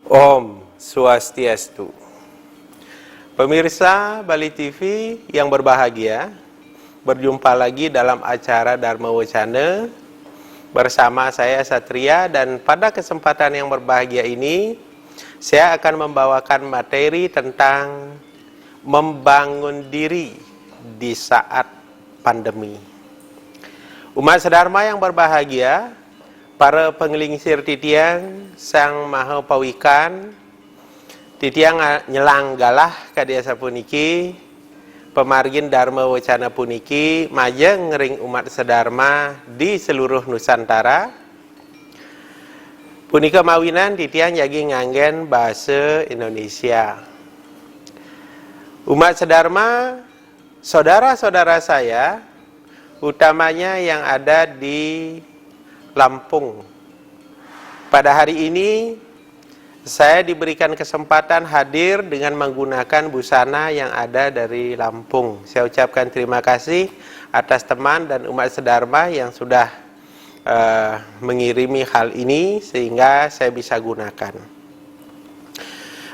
Om Swastiastu. Pemirsa Bali TV yang berbahagia, berjumpa lagi dalam acara Dharma Wacana bersama saya Satria, dan pada kesempatan yang berbahagia ini saya akan membawakan materi tentang membangun diri di saat pandemi. Umat sedharma yang berbahagia, para penglingsir titiang Sang Maha Pawikan, titiang nyelang galah kadiasa puniki, pemargin Dharma Wacana puniki, majeng ring umat sedharma di seluruh Nusantara. Punika mawinan titiang jagi nganggen bahasa Indonesia. Umat sedharma, saudara-saudara saya, utamanya yang ada di Lampung. Pada hari ini saya diberikan kesempatan hadir dengan menggunakan busana yang ada dari Lampung. Saya ucapkan terima kasih atas teman dan umat sedharma yang sudah mengirimi hal ini sehingga saya bisa gunakan.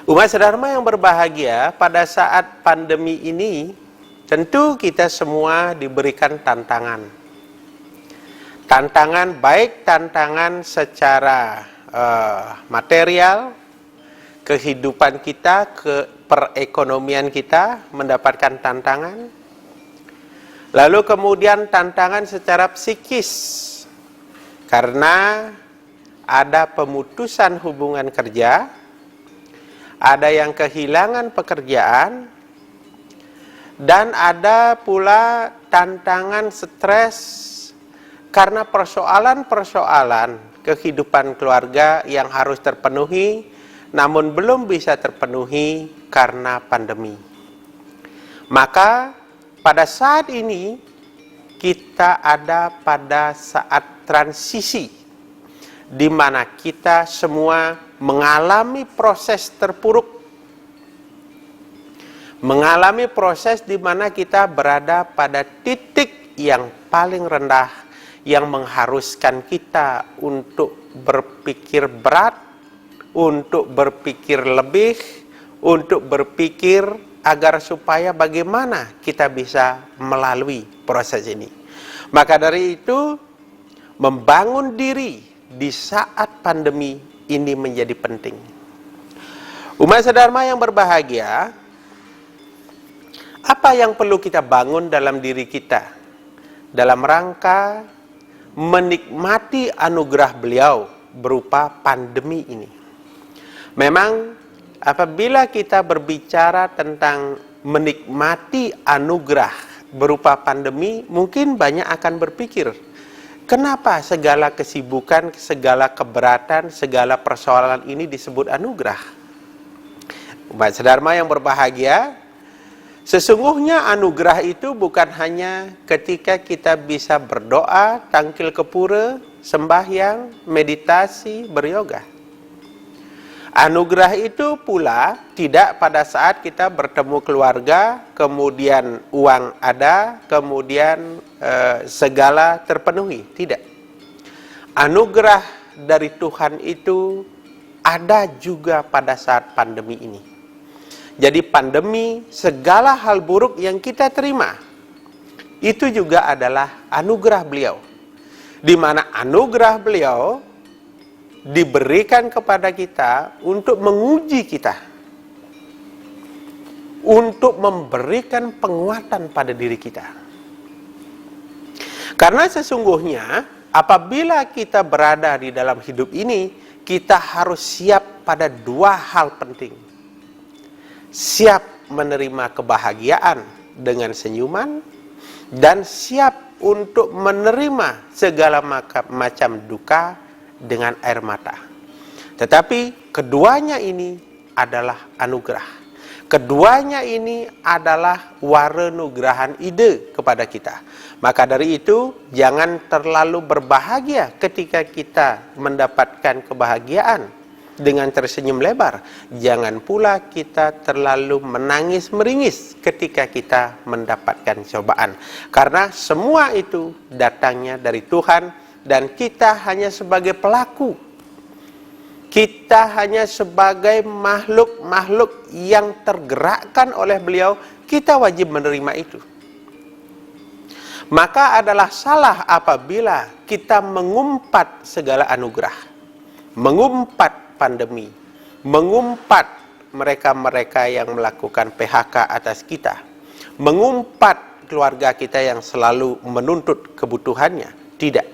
Umat sedharma yang berbahagia, pada saat pandemi ini tentu kita semua diberikan tantangan. Tantangan, baik tantangan secara material, kehidupan kita, perekonomian kita mendapatkan tantangan. Lalu kemudian tantangan secara psikis, karena ada pemutusan hubungan kerja, ada yang kehilangan pekerjaan, dan ada pula tantangan stres karena persoalan-persoalan kehidupan keluarga yang harus terpenuhi, namun belum bisa terpenuhi karena pandemi. Maka pada saat ini kita ada pada saat transisi, di mana kita semua mengalami proses terpuruk, mengalami proses di mana kita berada pada titik yang paling rendah, yang mengharuskan kita untuk berpikir berat, untuk berpikir lebih, untuk berpikir agar supaya bagaimana kita bisa melalui proses ini. Maka dari itu, membangun diri di saat pandemi ini menjadi penting. Umat sedharma yang berbahagia, apa yang perlu kita bangun dalam diri kita dalam rangka menikmati anugerah beliau berupa pandemi ini? Memang apabila kita berbicara tentang menikmati anugerah berupa pandemi, mungkin banyak akan berpikir, kenapa segala kesibukan, segala keberatan, segala persoalan ini disebut anugerah? Umat sedharma yang berbahagia, sesungguhnya anugerah itu bukan hanya ketika kita bisa berdoa, tangkil ke pura, sembahyang, meditasi, beryoga. Anugerah itu pula tidak pada saat kita bertemu keluarga, kemudian uang ada, kemudian segala terpenuhi. Tidak. Anugerah dari Tuhan itu ada juga pada saat pandemi ini. Jadi pandemi, segala hal buruk yang kita terima, itu juga adalah anugerah beliau. Di mana anugerah beliau diberikan kepada kita untuk menguji kita, untuk memberikan penguatan pada diri kita. Karena sesungguhnya apabila kita berada di dalam hidup ini, kita harus siap pada dua hal penting. Siap menerima kebahagiaan dengan senyuman, dan siap untuk menerima segala macam duka dengan air mata. Tetapi keduanya ini adalah anugerah. Keduanya ini adalah waranugrahan ide kepada kita. Maka dari itu, jangan terlalu berbahagia ketika kita mendapatkan kebahagiaan dengan tersenyum lebar. Jangan pula kita terlalu menangis meringis ketika kita mendapatkan cobaan. Karena semua itu datangnya dari Tuhan, dan kita hanya sebagai pelaku. Kita hanya sebagai makhluk-makhluk yang tergerakkan oleh beliau, kita wajib menerima itu. Maka adalah salah apabila kita mengumpat segala anugerah, mengumpat pandemi, mengumpat mereka-mereka yang melakukan PHK atas kita, mengumpat keluarga kita yang selalu menuntut kebutuhannya. Tidak.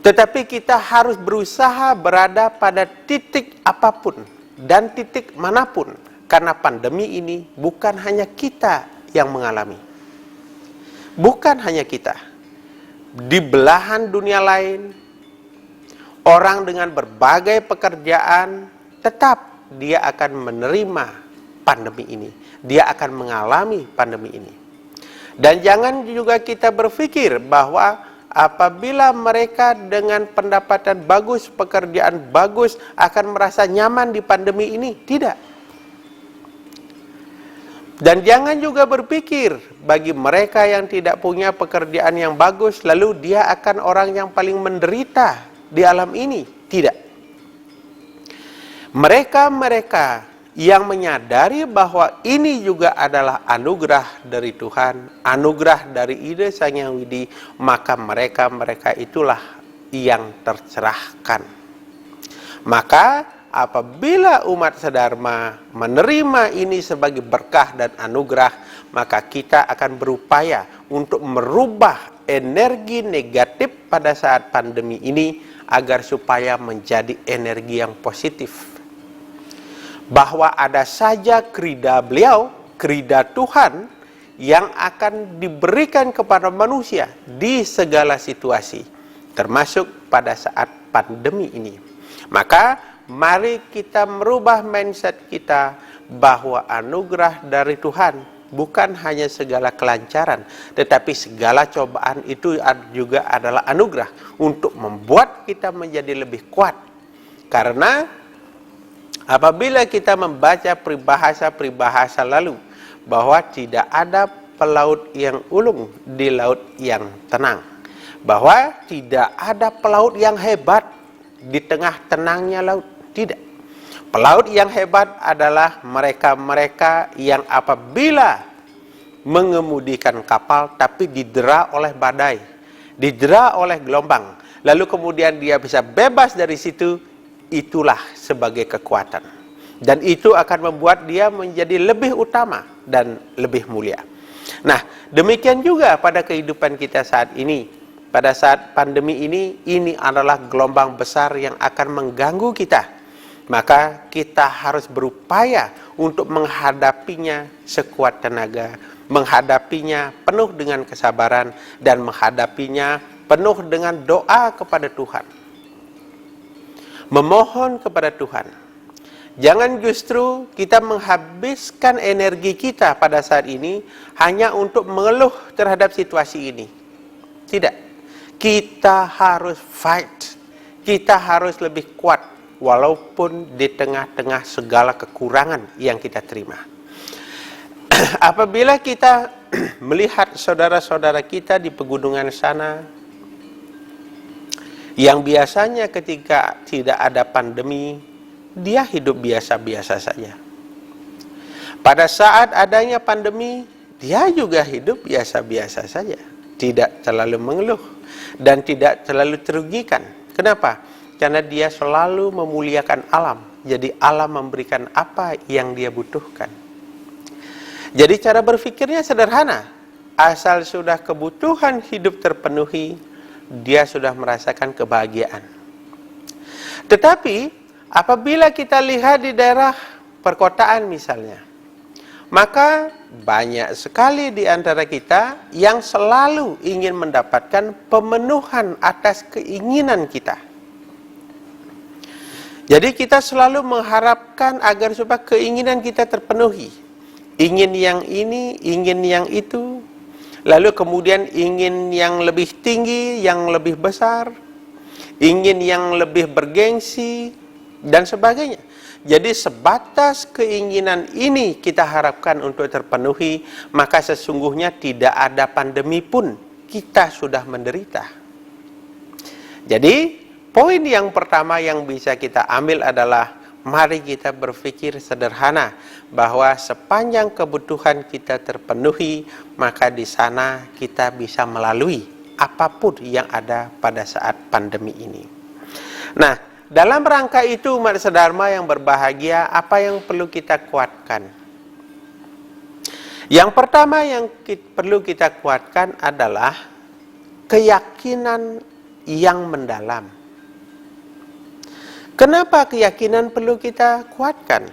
Tetapi kita harus berusaha berada pada titik apapun dan titik manapun, karena pandemi ini bukan hanya kita yang mengalami. Bukan hanya kita. Di belahan dunia lain, orang dengan berbagai pekerjaan tetap dia akan menerima pandemi ini. Dia akan mengalami pandemi ini. Dan jangan juga kita berpikir bahwa apabila mereka dengan pendapatan bagus, pekerjaan bagus, akan merasa nyaman di pandemi ini. Tidak. Dan jangan juga berpikir bagi mereka yang tidak punya pekerjaan yang bagus, lalu dia akan orang yang paling menderita di alam ini. Tidak. Mereka-mereka yang menyadari bahwa ini juga adalah anugerah dari Tuhan, anugerah dari Ida Sang Hyang Widi, maka mereka-mereka itulah yang tercerahkan. Maka apabila umat sedharma menerima ini sebagai berkah dan anugerah, maka kita akan berupaya untuk merubah energi negatif pada saat pandemi ini agar supaya menjadi energi yang positif. Bahwa ada saja keridhaan beliau, keridhaan Tuhan yang akan diberikan kepada manusia di segala situasi, termasuk pada saat pandemi ini. Maka mari kita merubah mindset kita bahwa anugerah dari Tuhan bukan hanya segala kelancaran, tetapi segala cobaan itu juga adalah anugerah untuk membuat kita menjadi lebih kuat. Karena apabila kita membaca peribahasa lalu bahwa tidak ada pelaut yang ulung di laut yang tenang, bahwa tidak ada pelaut yang hebat di tengah tenangnya laut. Tidak. Pelaut yang hebat adalah mereka-mereka yang apabila mengemudikan kapal tapi didera oleh badai, didera oleh gelombang, lalu kemudian dia bisa bebas dari situ, itulah sebagai kekuatan. Dan itu akan membuat dia menjadi lebih utama dan lebih mulia. Nah, demikian juga pada kehidupan kita saat ini. Pada saat pandemi ini adalah gelombang besar yang akan mengganggu kita. Maka kita harus berupaya untuk menghadapinya sekuat tenaga, menghadapinya penuh dengan kesabaran, dan menghadapinya penuh dengan doa kepada Tuhan. Memohon kepada Tuhan. Jangan justru kita menghabiskan energi kita pada saat ini hanya untuk mengeluh terhadap situasi ini. Tidak. Kita harus fight. Kita harus lebih kuat. Walaupun di tengah-tengah segala kekurangan yang kita terima. Apabila kita melihat saudara-saudara kita di pegunungan sana, yang biasanya ketika tidak ada pandemi, dia hidup biasa-biasa saja. Pada saat adanya pandemi, dia juga hidup biasa-biasa saja. Tidak terlalu mengeluh dan tidak terlalu terugikan. Kenapa? Karena dia selalu memuliakan alam. Jadi alam memberikan apa yang dia butuhkan. Jadi cara berpikirnya sederhana. Asal sudah kebutuhan hidup terpenuhi, dia sudah merasakan kebahagiaan. Tetapi apabila kita lihat di daerah perkotaan misalnya, maka banyak sekali di antara kita yang selalu ingin mendapatkan pemenuhan atas keinginan kita. Jadi kita selalu mengharapkan agar supaya keinginan kita terpenuhi. Ingin yang ini, ingin yang itu. Lalu kemudian ingin yang lebih tinggi, yang lebih besar. Ingin yang lebih bergengsi, dan sebagainya. Jadi sebatas keinginan ini kita harapkan untuk terpenuhi, maka sesungguhnya tidak ada pandemi pun kita sudah menderita. Jadi poin yang pertama yang bisa kita ambil adalah mari kita berpikir sederhana bahwa sepanjang kebutuhan kita terpenuhi, maka di sana kita bisa melalui apapun yang ada pada saat pandemi ini. Nah, dalam rangka itu umat sedharma yang berbahagia, apa yang perlu kita kuatkan? Yang pertama yang perlu kita kuatkan adalah keyakinan yang mendalam. Kenapa keyakinan perlu kita kuatkan?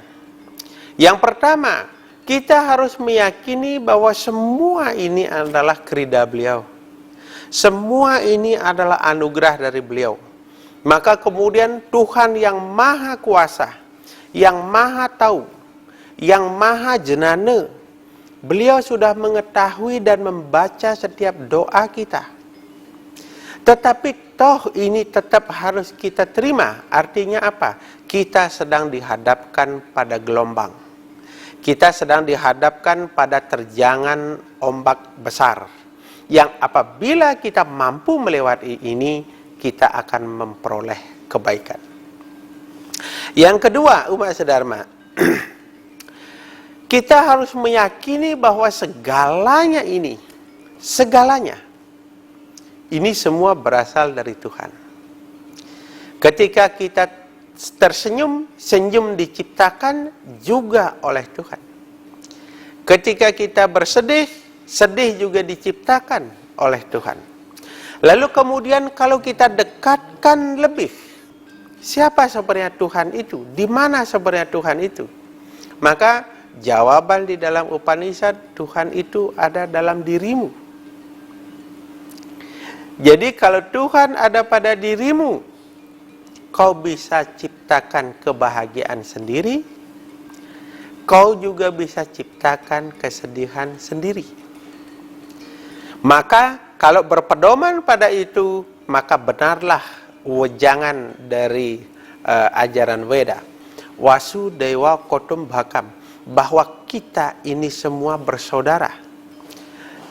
Yang pertama, kita harus meyakini bahwa semua ini adalah kehendak beliau. Semua ini adalah anugerah dari beliau. Maka kemudian Tuhan yang maha kuasa, yang maha tahu, yang maha jenana, beliau sudah mengetahui dan membaca setiap doa kita. Tetapi toh ini tetap harus kita terima. Artinya apa? Kita sedang dihadapkan pada gelombang. Kita sedang dihadapkan pada terjangan ombak besar. Yang apabila kita mampu melewati ini, kita akan memperoleh kebaikan. Yang kedua, umat sedharma, kita harus meyakini bahwa segalanya ini semua berasal dari Tuhan. Ketika kita tersenyum, senyum diciptakan juga oleh Tuhan. Ketika kita bersedih, sedih juga diciptakan oleh Tuhan. Lalu kemudian kalau kita dekatkan lebih, siapa sebenarnya Tuhan itu? Di mana sebenarnya Tuhan itu? Maka jawaban di dalam Upanishad, Tuhan itu ada dalam dirimu. Jadi kalau Tuhan ada pada dirimu, kau bisa ciptakan kebahagiaan sendiri, kau juga bisa ciptakan kesedihan sendiri. Maka kalau berpedoman pada itu, maka benarlah wejangan dari ajaran Weda, Wasudewa Kutumbakam, bahwa kita ini semua bersaudara.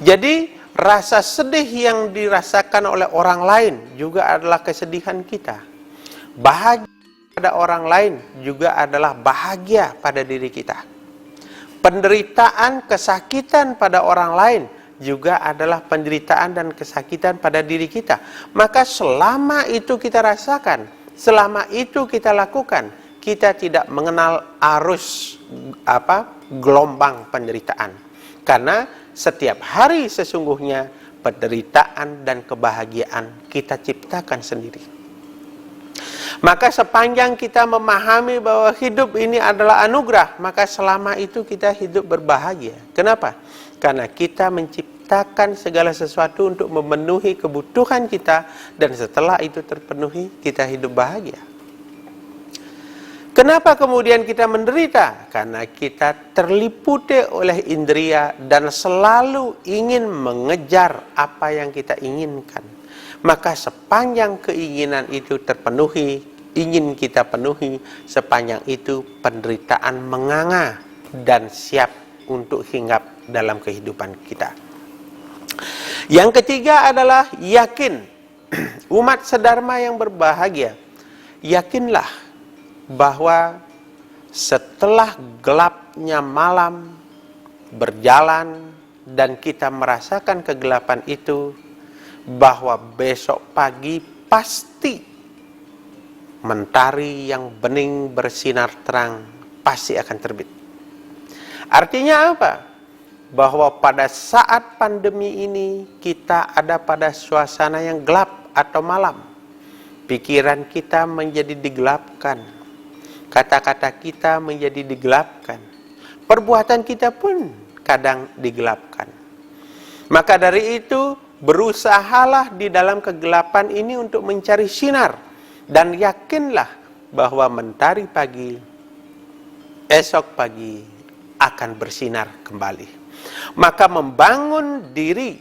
Jadi rasa sedih yang dirasakan oleh orang lain juga adalah kesedihan kita. Bahagia pada orang lain juga adalah bahagia pada diri kita. Penderitaan, kesakitan pada orang lain juga adalah penderitaan dan kesakitan pada diri kita. Maka selama itu kita rasakan, selama itu kita lakukan, kita tidak mengenal arus gelombang penderitaan. Karena setiap hari sesungguhnya penderitaan dan kebahagiaan kita ciptakan sendiri. Maka sepanjang kita memahami bahwa hidup ini adalah anugerah, maka selama itu kita hidup berbahagia. Kenapa? Karena kita menciptakan segala sesuatu untuk memenuhi kebutuhan kita, dan setelah itu terpenuhi, kita hidup bahagia. Kenapa kemudian kita menderita? Karena kita terliputi oleh indria dan selalu ingin mengejar apa yang kita inginkan. Maka sepanjang keinginan itu terpenuhi, ingin kita penuhi, sepanjang itu penderitaan menganga dan siap untuk hinggap dalam kehidupan kita. Yang ketiga adalah yakin. Umat sedharma yang berbahagia, yakinlah bahwa setelah gelapnya malam berjalan dan kita merasakan kegelapan itu, bahwa besok pagi pasti mentari yang bening bersinar terang pasti akan terbit. Artinya apa? Bahwa pada saat pandemi ini kita ada pada suasana yang gelap atau malam. Pikiran kita menjadi digelapkan. Kata-kata kita menjadi digelapkan. Perbuatan kita pun kadang digelapkan. Maka dari itu, berusahalah di dalam kegelapan ini untuk mencari sinar. Dan yakinlah bahwa mentari pagi, esok pagi akan bersinar kembali. Maka membangun diri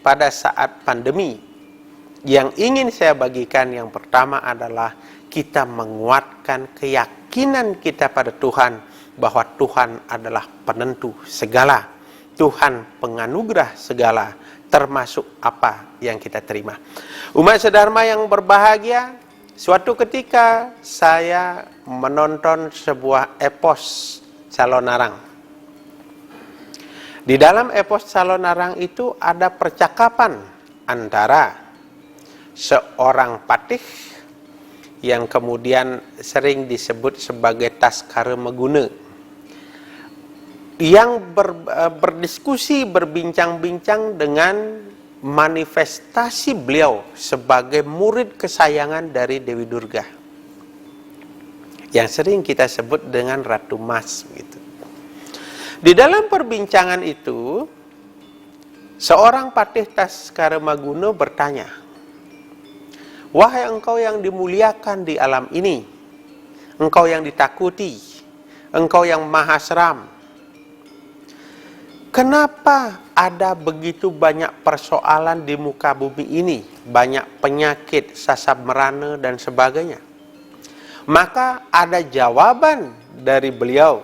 pada saat pandemi, yang ingin saya bagikan yang pertama adalah kita menguatkan keyakinan kita pada Tuhan, bahwa Tuhan adalah penentu segala, Tuhan penganugerah segala, termasuk apa yang kita terima. Umat sedharma yang berbahagia, Suatu ketika saya menonton sebuah epos Calonarang. Di dalam epos Calonarang itu ada percakapan antara seorang patih yang kemudian sering disebut sebagai Taskara Maguna, yang berdiskusi, berbincang-bincang dengan manifestasi beliau sebagai murid kesayangan dari Dewi Durga, yang sering kita sebut dengan Ratu Mas gitu. Di dalam perbincangan itu, seorang patih Taskara Maguna bertanya, "Wahai engkau yang dimuliakan di alam ini, engkau yang ditakuti, engkau yang maha seram, kenapa ada begitu banyak persoalan di muka bumi ini, banyak penyakit, sasab merana dan sebagainya?" Maka ada jawaban dari beliau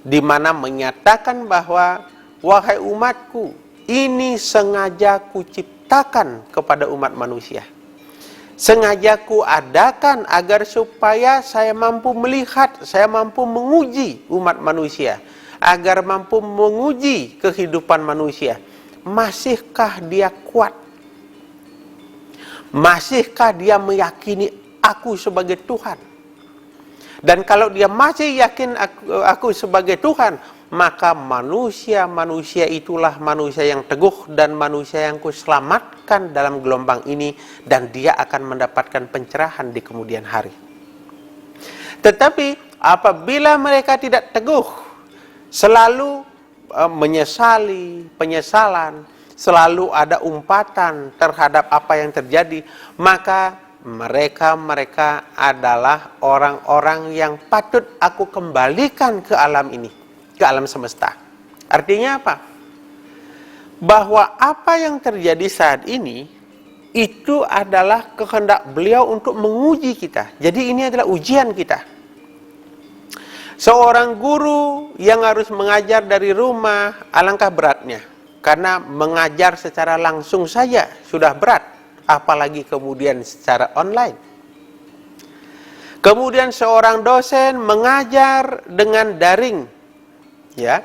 di mana menyatakan bahwa, "Wahai umatku, ini sengaja kuciptakan kepada umat manusia. Sengaja kuadakan agar supaya saya mampu melihat, saya mampu menguji umat manusia, agar mampu menguji kehidupan manusia. Masihkah dia kuat? Masihkah dia meyakini aku sebagai Tuhan? Dan kalau dia masih yakin aku sebagai Tuhan, maka manusia itulah manusia yang teguh dan manusia yang kuselamatkan dalam gelombang ini, dan dia akan mendapatkan pencerahan di kemudian hari. Tetapi apabila mereka tidak teguh, selalu menyesali, penyesalan, selalu ada umpatan terhadap apa yang terjadi, maka mereka adalah orang-orang yang patut aku kembalikan ke alam ini, ke alam semesta. Artinya apa? Bahwa apa yang terjadi saat ini itu adalah kehendak beliau untuk menguji kita. Jadi ini adalah ujian kita. Seorang guru yang harus mengajar dari rumah, alangkah beratnya. Karena mengajar secara langsung saja sudah berat, apalagi kemudian secara online. Kemudian seorang dosen mengajar dengan daring, ya,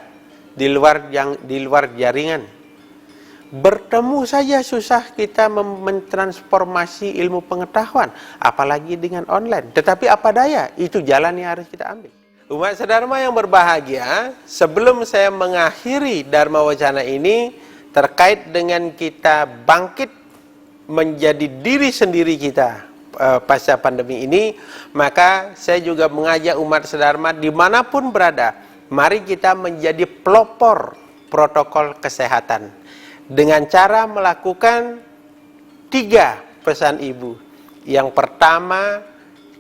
di luar jaringan. Bertemu saja susah kita mentransformasi ilmu pengetahuan, apalagi dengan online. Tetapi apa daya, itu jalan yang harus kita ambil. Umat sedharma yang berbahagia, sebelum saya mengakhiri Dharma Wacana ini terkait dengan kita bangkit menjadi diri sendiri kita pasca pandemi ini, maka saya juga mengajak umat sedharma dimanapun berada, mari kita menjadi pelopor protokol kesehatan dengan cara melakukan 3 pesan Ibu. Yang pertama,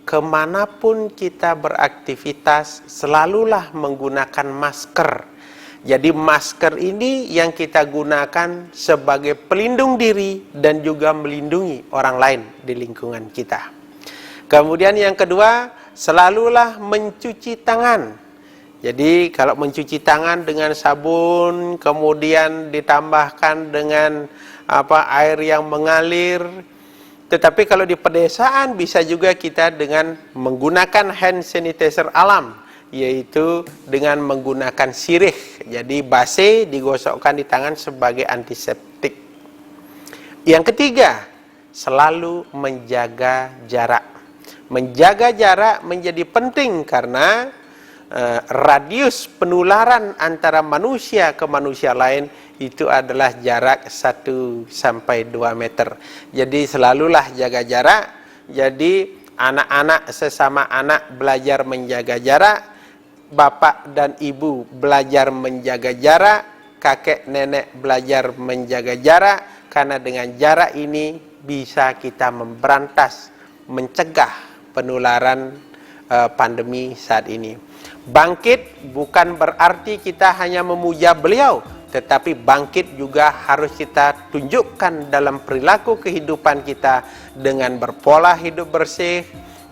kemanapun kita beraktivitas, selalulah menggunakan masker. Jadi masker ini yang kita gunakan sebagai pelindung diri dan juga melindungi orang lain di lingkungan kita. Kemudian yang kedua, selalulah mencuci tangan. Jadi kalau mencuci tangan dengan sabun, kemudian ditambahkan dengan air yang mengalir. Tetapi kalau di pedesaan bisa juga kita dengan menggunakan hand sanitizer alam, yaitu dengan menggunakan sirih. Jadi base digosokkan di tangan sebagai antiseptik. Yang ketiga, selalu menjaga jarak. Menjaga jarak menjadi penting karena radius penularan antara manusia ke manusia lain itu adalah jarak 1 sampai 2 meter. Jadi selalulah jaga jarak. Jadi anak-anak sesama anak belajar menjaga jarak, bapak dan ibu belajar menjaga jarak, kakek nenek belajar menjaga jarak, karena dengan jarak ini bisa kita memberantas, mencegah penularan pandemi saat ini. Bangkit bukan berarti kita hanya memuja beliau, tetapi bangkit juga harus kita tunjukkan dalam perilaku kehidupan kita dengan berpola hidup bersih,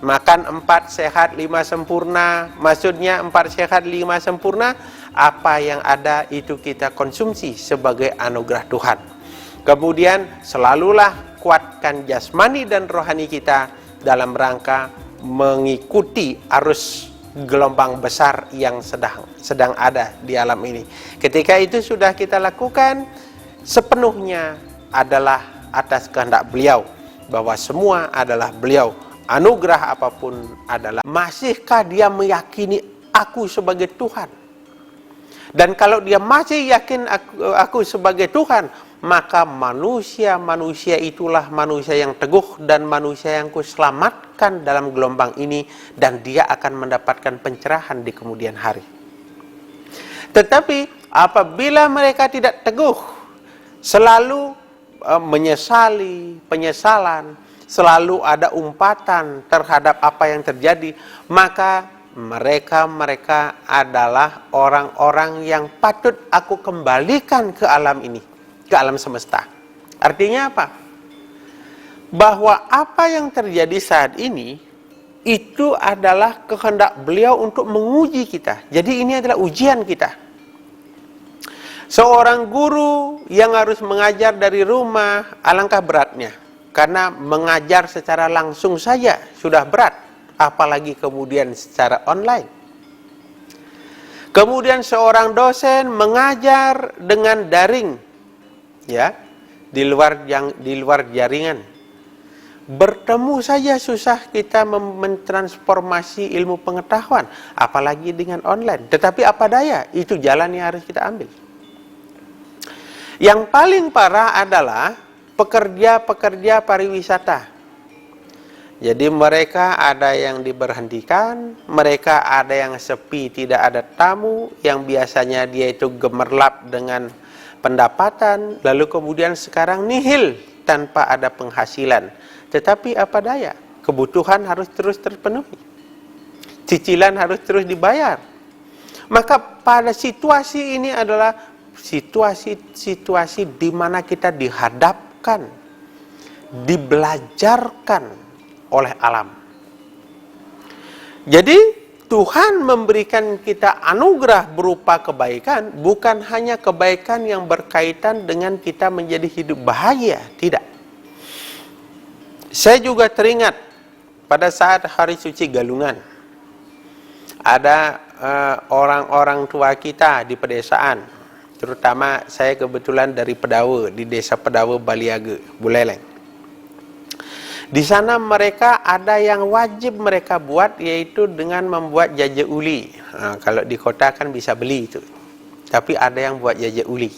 makan 4 sehat 5 sempurna. Maksudnya 4 sehat 5 sempurna, apa yang ada itu kita konsumsi sebagai anugerah Tuhan. Kemudian selalulah kuatkan jasmani dan rohani kita dalam rangka mengikuti arus gelombang besar yang sedang ada di alam ini. Ketika itu sudah kita lakukan, sepenuhnya adalah atas kehendak beliau, bahwa semua adalah beliau. Anugerah apapun adalah. Masihkah dia meyakini aku sebagai Tuhan? Dan kalau dia masih yakin aku sebagai Tuhan, maka manusia itulah manusia yang teguh dan manusia yang kuselamatkan dalam gelombang ini, dan dia akan mendapatkan pencerahan di kemudian hari. Tetapi apabila mereka tidak teguh, selalu menyesali, penyesalan, selalu ada umpatan terhadap apa yang terjadi, maka mereka adalah orang-orang yang patut aku kembalikan ke alam ini, ke alam semesta. Artinya apa? Bahwa apa yang terjadi saat ini itu adalah kehendak beliau untuk menguji kita. Jadi ini adalah ujian kita. Seorang guru yang harus mengajar dari rumah, alangkah beratnya. Karena mengajar secara langsung saja sudah berat, apalagi kemudian secara online. Kemudian seorang dosen mengajar dengan daring, ya, di luar jaringan. Bertemu saja susah kita mentransformasi ilmu pengetahuan, apalagi dengan online. Tetapi apa daya, itu jalan yang harus kita ambil. Yang paling parah adalah pekerja-pekerja pariwisata. Jadi mereka ada yang diberhentikan, mereka ada yang sepi, tidak ada tamu, yang biasanya dia itu gemerlap dengan pendapatan, lalu kemudian sekarang nihil tanpa ada penghasilan. Tetapi apa daya, kebutuhan harus terus terpenuhi, cicilan harus terus dibayar. Maka pada situasi ini adalah situasi di mana kita dihadapkan, dibelajarkan oleh alam. Jadi Tuhan memberikan kita anugerah berupa kebaikan, bukan hanya kebaikan yang berkaitan dengan kita menjadi hidup bahagia, tidak. Saya juga teringat pada saat hari suci Galungan, ada orang-orang tua kita di pedesaan, terutama saya kebetulan dari Pedawa, di desa Pedawa Baliaga, Buleleng. Di sana mereka ada yang wajib mereka buat, yaitu dengan membuat jajak uli. Kalau di kota kan bisa beli itu, tapi ada yang buat jajak uli.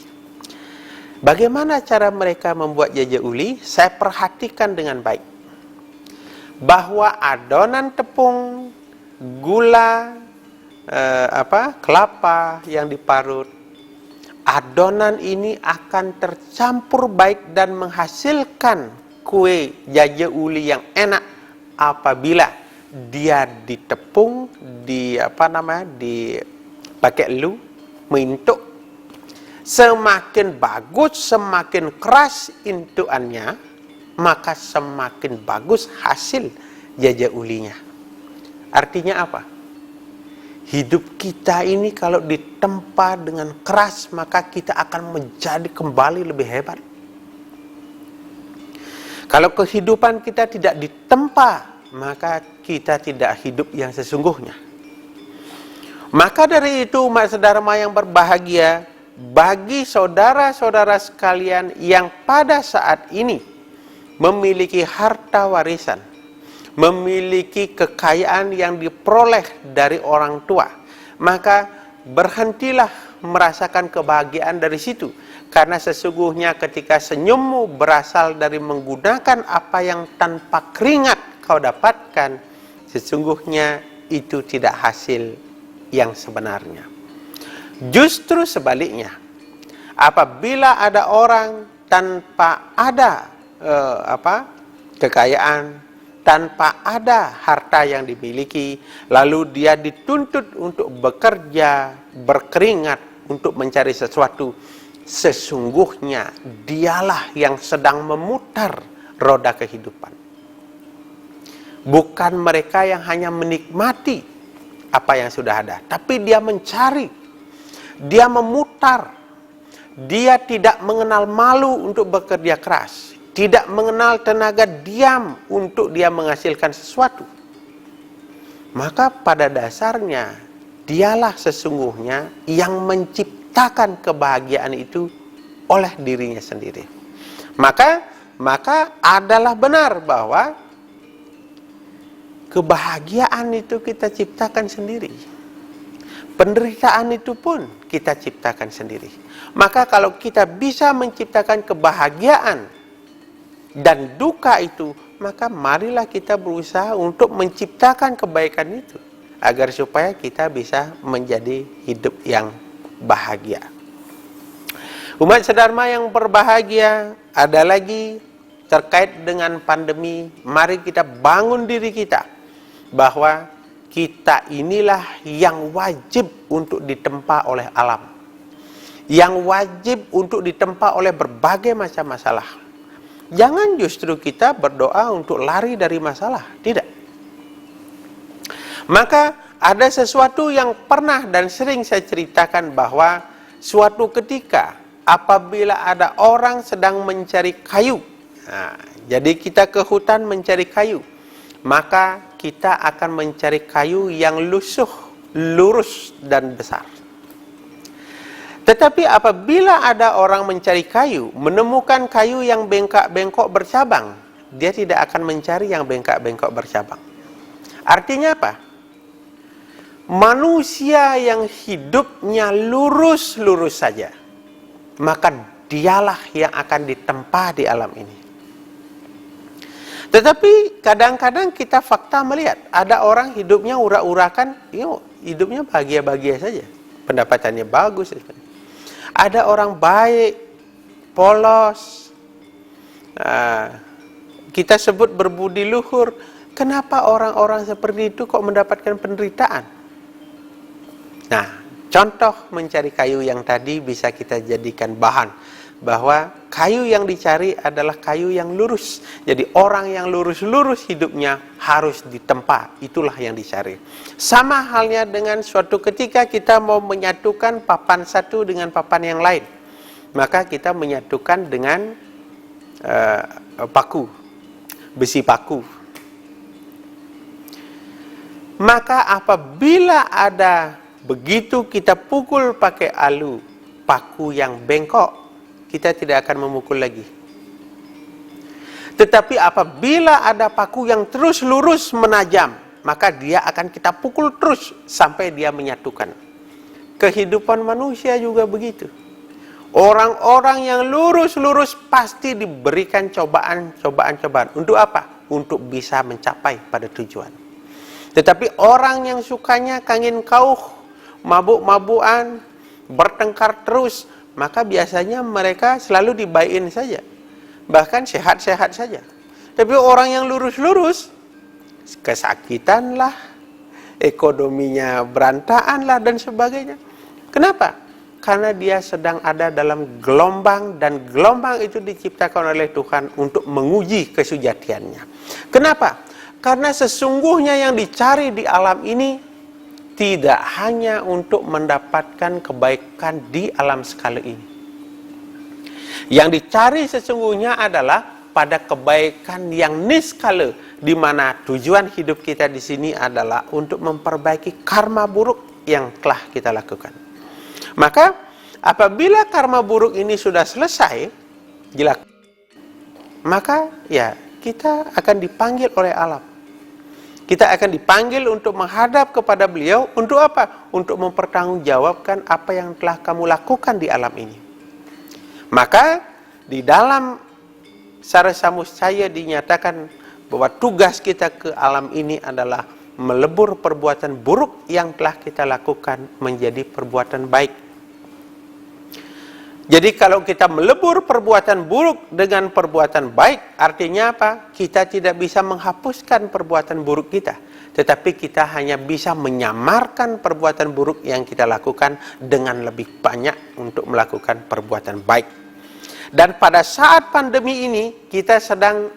Bagaimana cara mereka membuat jajak uli? Saya perhatikan dengan baik, bahwa adonan tepung, gula, kelapa yang diparut, adonan ini akan tercampur baik dan menghasilkan kue jajak uli yang enak apabila dia ditepung, dipakai lu, mengintuk. Semakin bagus, semakin keras intuannya, maka semakin bagus hasil jajak ulinya. Artinya apa? Hidup kita ini kalau ditempa dengan keras, maka kita akan menjadi kembali lebih hebat. Kalau kehidupan kita tidak ditempa, maka kita tidak hidup yang sesungguhnya. Maka dari itu, umat sedharma yang berbahagia, bagi saudara-saudara sekalian yang pada saat ini memiliki harta warisan, memiliki kekayaan yang diperoleh dari orang tua, maka berhentilah merasakan kebahagiaan dari situ. Karena sesungguhnya ketika senyummu berasal dari menggunakan apa yang tanpa keringat kau dapatkan, sesungguhnya itu tidak hasil yang sebenarnya. Justru sebaliknya, apabila ada orang tanpa ada kekayaan, tanpa ada harta yang dimiliki, lalu dia dituntut untuk bekerja, berkeringat untuk mencari sesuatu, sesungguhnya dialah yang sedang memutar roda kehidupan. Bukan mereka yang hanya menikmati apa yang sudah ada, tapi dia mencari, dia memutar, dia tidak mengenal malu untuk bekerja keras, tidak mengenal tenaga diam untuk dia menghasilkan sesuatu, maka pada dasarnya dialah sesungguhnya yang menciptakan kebahagiaan itu oleh dirinya sendiri. Maka adalah benar bahwa kebahagiaan itu kita ciptakan sendiri. Penderitaan itu pun kita ciptakan sendiri. Maka kalau kita bisa menciptakan kebahagiaan dan duka itu, maka marilah kita berusaha untuk menciptakan kebaikan itu, agar supaya kita bisa menjadi hidup yang bahagia. Umat sedharma yang berbahagia, ada lagi terkait dengan pandemi, mari kita bangun diri kita bahwa kita inilah yang wajib untuk ditempa oleh alam, yang wajib untuk ditempa oleh berbagai macam masalah. Jangan justru kita berdoa untuk lari dari masalah, tidak. Maka ada sesuatu yang pernah dan sering saya ceritakan, bahwa suatu ketika apabila ada orang sedang mencari kayu, jadi kita ke hutan mencari kayu, maka kita akan mencari kayu yang lusuh, lurus dan besar. Tetapi apabila ada orang mencari kayu, menemukan kayu yang bengkak-bengkok bercabang, dia tidak akan mencari yang bengkak-bengkok bercabang. Artinya apa? Manusia yang hidupnya lurus-lurus saja, maka dialah yang akan ditempa di alam ini. Tetapi kadang-kadang kita fakta melihat, ada orang hidupnya urak-urakan, hidupnya bahagia-bahagia saja, pendapatannya bagus. Ada orang baik, polos, kita sebut berbudi luhur. Kenapa orang-orang seperti itu kok mendapatkan penderitaan? Nah, contoh mencari kayu yang tadi bisa kita jadikan bahan, bahwa kayu yang dicari adalah kayu yang lurus. Jadi orang yang lurus-lurus hidupnya harus ditempa, itulah yang dicari. Sama halnya dengan suatu ketika kita mau menyatukan papan satu dengan papan yang lain, maka kita menyatukan dengan paku, besi paku. Maka apabila ada begitu kita pukul pakai alu paku yang bengkok, kita tidak akan memukul lagi. Tetapi apabila ada paku yang terus lurus menajam, maka dia akan kita pukul terus sampai dia menyatukan. Kehidupan manusia juga begitu. Orang-orang yang lurus-lurus pasti diberikan cobaan-cobaan. Untuk apa? Untuk bisa mencapai pada tujuan. Tetapi orang yang sukanya kangin kauh, mabuk-mabukan, bertengkar terus, maka biasanya mereka selalu dibaikin saja, bahkan sehat-sehat saja. Tapi orang yang lurus-lurus, kesakitan lah, ekonominya berantakan lah, dan sebagainya. Kenapa? Karena dia sedang ada dalam gelombang, dan gelombang itu diciptakan oleh Tuhan untuk menguji kesujatiannya. Kenapa? Karena sesungguhnya yang dicari di alam ini tidak hanya untuk mendapatkan kebaikan di alam skala ini. Yang dicari sesungguhnya adalah pada kebaikan yang niskala, di mana tujuan hidup kita di sini adalah untuk memperbaiki karma buruk yang telah kita lakukan. Maka apabila karma buruk ini sudah selesai dilakukan, maka ya kita akan dipanggil oleh alam. Kita akan dipanggil untuk menghadap kepada beliau. Untuk apa? Untuk mempertanggungjawabkan apa yang telah kamu lakukan di alam ini. Maka di dalam Sarasa Muscaya dinyatakan bahwa tugas kita ke alam ini adalah melebur perbuatan buruk yang telah kita lakukan menjadi perbuatan baik. Jadi kalau kita melebur perbuatan buruk dengan perbuatan baik, artinya apa? Kita tidak bisa menghapuskan perbuatan buruk kita, tetapi kita hanya bisa menyamarkan perbuatan buruk yang kita lakukan dengan lebih banyak untuk melakukan perbuatan baik. Dan pada saat pandemi ini, kita sedang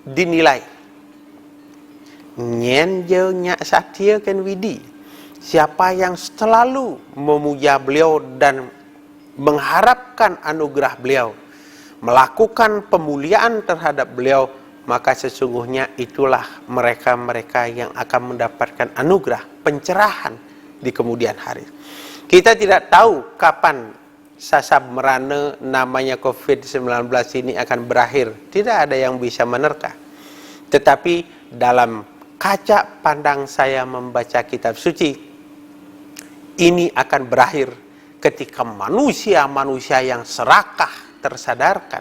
dinilai. Nyen je nyak satya kan widi. Siapa yang selalu memuja beliau dan mengharapkan anugerah beliau, melakukan pemuliaan terhadap beliau, maka sesungguhnya itulah mereka-mereka yang akan mendapatkan anugerah pencerahan di kemudian hari. Kita tidak tahu kapan sasab merana namanya COVID-19 ini akan berakhir. Tidak ada yang bisa menerka. Tetapi dalam kaca pandang saya membaca kitab suci, ini akan berakhir ketika manusia-manusia yang serakah tersadarkan.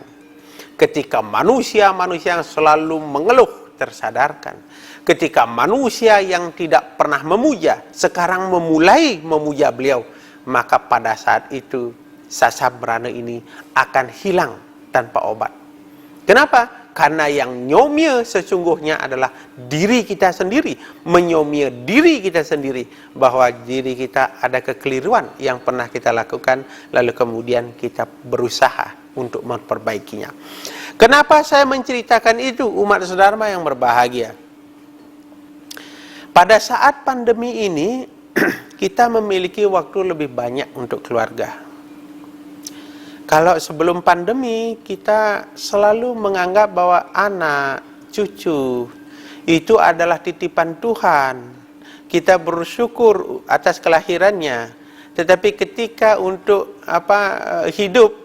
Ketika manusia-manusia yang selalu mengeluh tersadarkan. Ketika manusia yang tidak pernah memuja sekarang memulai memuja beliau, maka pada saat itu sasab merana ini akan hilang tanpa obat. Kenapa? Karena yang nyomia sesungguhnya adalah diri kita sendiri, menyomia diri kita sendiri, bahwa diri kita ada kekeliruan yang pernah kita lakukan, lalu kemudian kita berusaha untuk memperbaikinya. Kenapa saya menceritakan itu, umat sedharma yang berbahagia? Pada saat pandemi ini, kita memiliki waktu lebih banyak untuk keluarga. Kalau sebelum pandemi, kita selalu menganggap bahwa anak, cucu, itu adalah titipan Tuhan. Kita bersyukur atas kelahirannya. Tetapi ketika untuk hidup,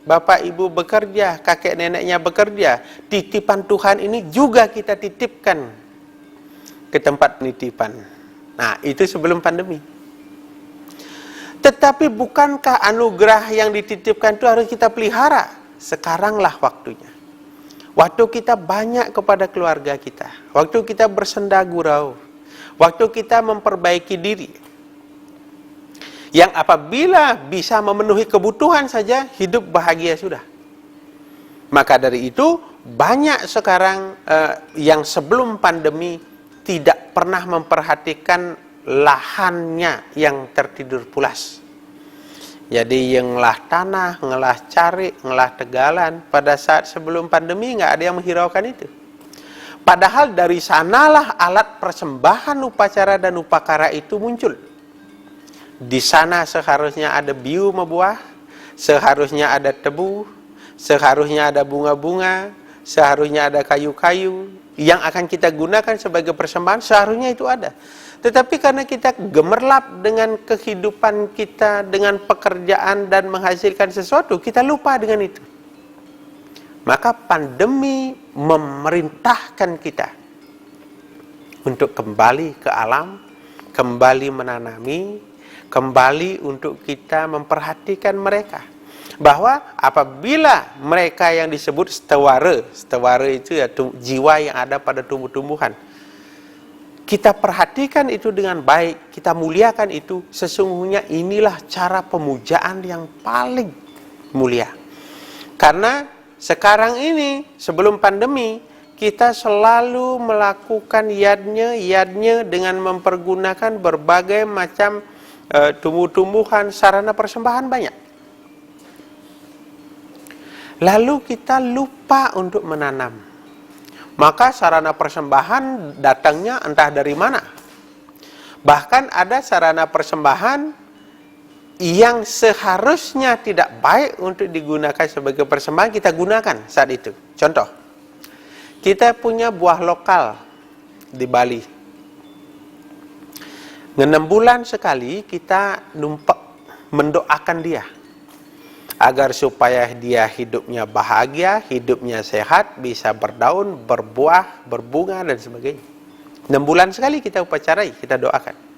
bapak ibu bekerja, kakek neneknya bekerja, titipan Tuhan ini juga kita titipkan ke tempat penitipan. Nah, itu sebelum pandemi. Tetapi bukankah anugerah yang dititipkan itu harus kita pelihara? Sekaranglah waktunya. Waktu kita banyak kepada keluarga kita. Waktu kita bersenda gurau. Waktu kita memperbaiki diri. Yang apabila bisa memenuhi kebutuhan saja, hidup bahagia sudah. Maka dari itu, banyak sekarang yang sebelum pandemi tidak pernah memperhatikan lahannya yang tertidur pulas. Jadi yang ngelah tanah, ngelah cari, ngelah tegalan, pada saat sebelum pandemi nggak ada yang menghiraukan itu. Padahal dari sanalah alat persembahan upacara dan upakara itu muncul. Di sana seharusnya ada biu membuah, seharusnya ada tebu, seharusnya ada bunga-bunga, seharusnya ada kayu-kayu yang akan kita gunakan sebagai persembahan, seharusnya itu ada. Tetapi karena kita gemerlap dengan kehidupan kita, dengan pekerjaan dan menghasilkan sesuatu, kita lupa dengan itu. Maka pandemi memerintahkan kita untuk kembali ke alam, kembali menanami, kembali untuk kita memperhatikan mereka. Bahwa apabila mereka yang disebut stewara itu ya jiwa yang ada pada tumbuh-tumbuhan, kita perhatikan itu dengan baik, kita muliakan itu, sesungguhnya inilah cara pemujaan yang paling mulia. Karena sekarang ini, sebelum pandemi, kita selalu melakukan yadnya dengan mempergunakan berbagai macam tumbuh-tumbuhan, sarana persembahan banyak. Lalu kita lupa untuk menanam. Maka sarana persembahan datangnya entah dari mana. Bahkan ada sarana persembahan yang seharusnya tidak baik untuk digunakan sebagai persembahan, kita gunakan saat itu. Contoh, kita punya buah lokal di Bali. 6 bulan sekali kita numpuk mendoakan dia, agar supaya dia hidupnya bahagia, hidupnya sehat, bisa berdaun, berbuah, berbunga, dan sebagainya. 6 bulan sekali kita upacarai, kita doakan.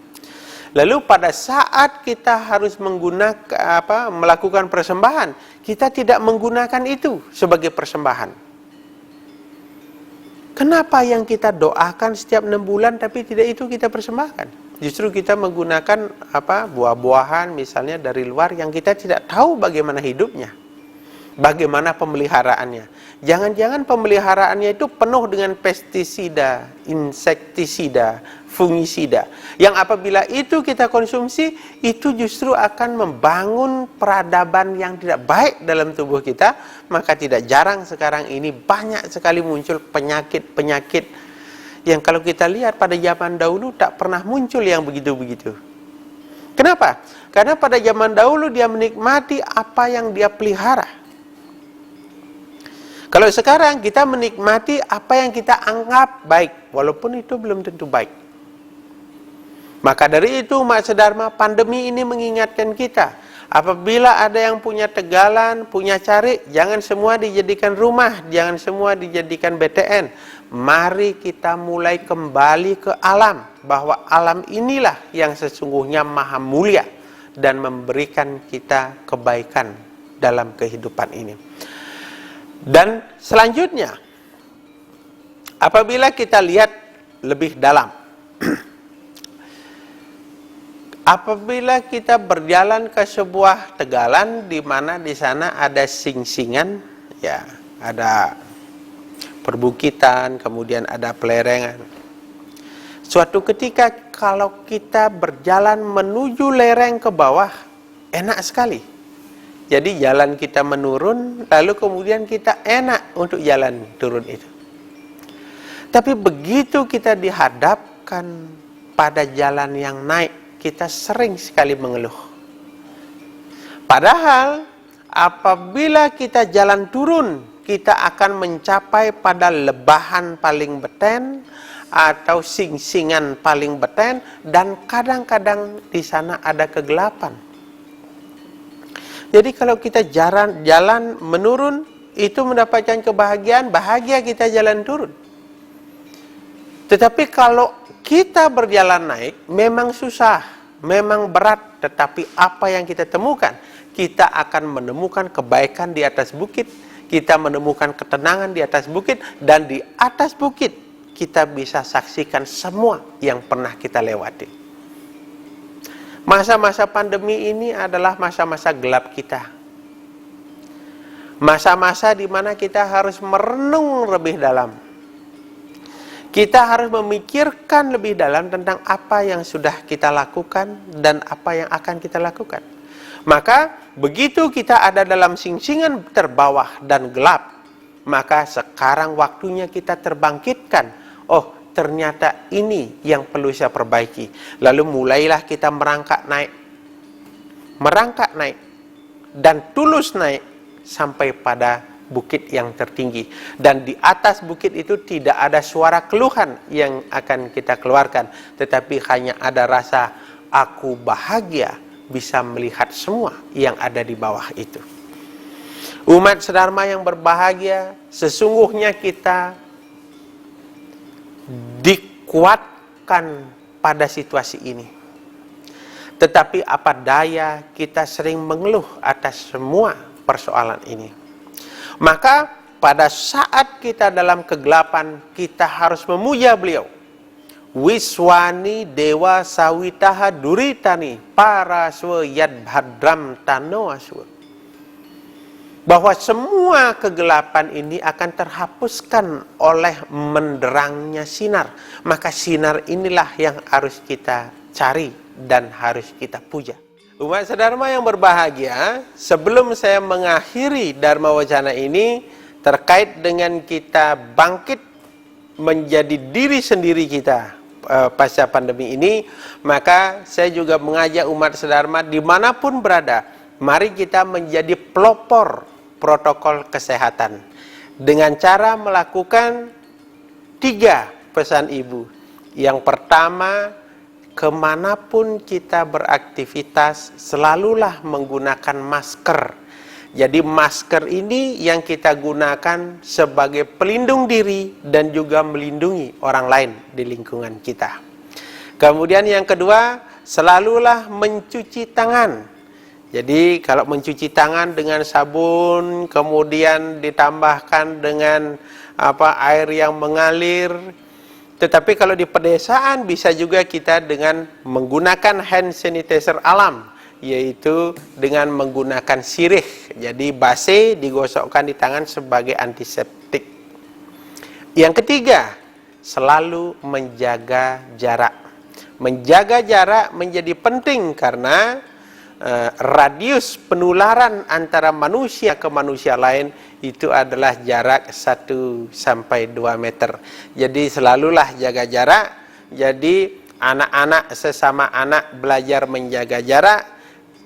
Lalu pada saat kita harus melakukan persembahan, kita tidak menggunakan itu sebagai persembahan. Kenapa yang kita doakan setiap 6 bulan, tapi tidak itu kita persembahkan? Justru kita menggunakan buah-buahan misalnya dari luar yang kita tidak tahu bagaimana hidupnya, bagaimana pemeliharaannya. Jangan-jangan pemeliharaannya itu penuh dengan pestisida, insektisida, fungisida, yang apabila itu kita konsumsi, itu justru akan membangun peradaban yang tidak baik dalam tubuh kita. Maka tidak jarang sekarang ini banyak sekali muncul penyakit-penyakit yang kalau kita lihat pada zaman dahulu tak pernah muncul yang begitu-begitu. Kenapa? Karena pada zaman dahulu dia menikmati apa yang dia pelihara. Kalau sekarang kita menikmati apa yang kita anggap baik, walaupun itu belum tentu baik. Maka dari itu, Umat Sedharma, pandemi ini mengingatkan kita, apabila ada yang punya tegalan, punya cari, jangan semua dijadikan rumah, jangan semua dijadikan BTN. Mari kita mulai kembali ke alam, bahwa alam inilah yang sesungguhnya maha mulia dan memberikan kita kebaikan dalam kehidupan ini. Dan selanjutnya, apabila kita lihat lebih dalam, apabila kita berjalan ke sebuah tegalan di mana di sana ada sing-singan, ya, ada perbukitan, kemudian ada pelerengan. Suatu ketika kalau kita berjalan menuju lereng ke bawah, enak sekali. Jadi jalan kita menurun, lalu kemudian kita enak untuk jalan turun itu. Tapi begitu kita dihadapkan pada jalan yang naik, kita sering sekali mengeluh. Padahal apabila kita jalan turun, kita akan mencapai pada lebahan paling beten atau sing-singan paling beten, dan kadang-kadang di sana ada kegelapan. Jadi kalau kita jalan menurun, itu mendapatkan kebahagiaan, bahagia kita jalan turun. Tetapi kalau kita berjalan naik, memang susah, memang berat, tetapi apa yang kita temukan? Kita akan menemukan kebaikan di atas bukit, kita menemukan ketenangan di atas bukit, dan di atas bukit kita bisa saksikan semua yang pernah kita lewati. Masa-masa pandemi ini adalah masa-masa gelap kita. Masa-masa di mana kita harus merenung lebih dalam. Kita harus memikirkan lebih dalam tentang apa yang sudah kita lakukan dan apa yang akan kita lakukan. Maka begitu kita ada dalam sing-singan terbawah dan gelap, maka sekarang waktunya kita terbangkitkan. Oh, ternyata ini yang perlu saya perbaiki. Lalu mulailah kita merangkak naik, dan tulus naik sampai pada bukit yang tertinggi. Dan di atas bukit itu tidak ada suara keluhan yang akan kita keluarkan, tetapi hanya ada rasa aku bahagia bisa melihat semua yang ada di bawah itu. Umat Sedharma yang berbahagia, sesungguhnya kita dikuatkan pada situasi ini. Tetapi apa daya, kita sering mengeluh atas semua persoalan ini. Maka pada saat kita dalam kegelapan, kita harus memuja beliau. Wiswani dewa sawitaha duritani para swayad bhadram tano aswa. Bahwa semua kegelapan ini akan terhapuskan oleh menderangnya sinar. Maka sinar inilah yang harus kita cari dan harus kita puja. Umat Sedharma yang berbahagia, sebelum saya mengakhiri Dharma Wacana ini terkait dengan kita bangkit menjadi diri sendiri kita pasca pandemi ini, maka saya juga mengajak umat Sedharma dimanapun berada, mari kita menjadi pelopor protokol kesehatan dengan cara melakukan 3 pesan Ibu. Yang pertama, kemanapun kita beraktivitas, selalulah menggunakan masker. Jadi masker ini yang kita gunakan sebagai pelindung diri dan juga melindungi orang lain di lingkungan kita. Kemudian yang kedua, selalulah mencuci tangan. Jadi kalau mencuci tangan dengan sabun, kemudian ditambahkan dengan air yang mengalir. Tetapi kalau di pedesaan bisa juga kita dengan menggunakan hand sanitizer alam, yaitu dengan menggunakan sirih. Jadi base digosokkan di tangan sebagai antiseptik. Yang ketiga, selalu menjaga jarak. Menjaga jarak menjadi penting karena radius penularan antara manusia ke manusia lain itu adalah jarak 1 sampai 2 meter. Jadi selalulah jaga jarak. Jadi anak-anak sesama anak belajar menjaga jarak,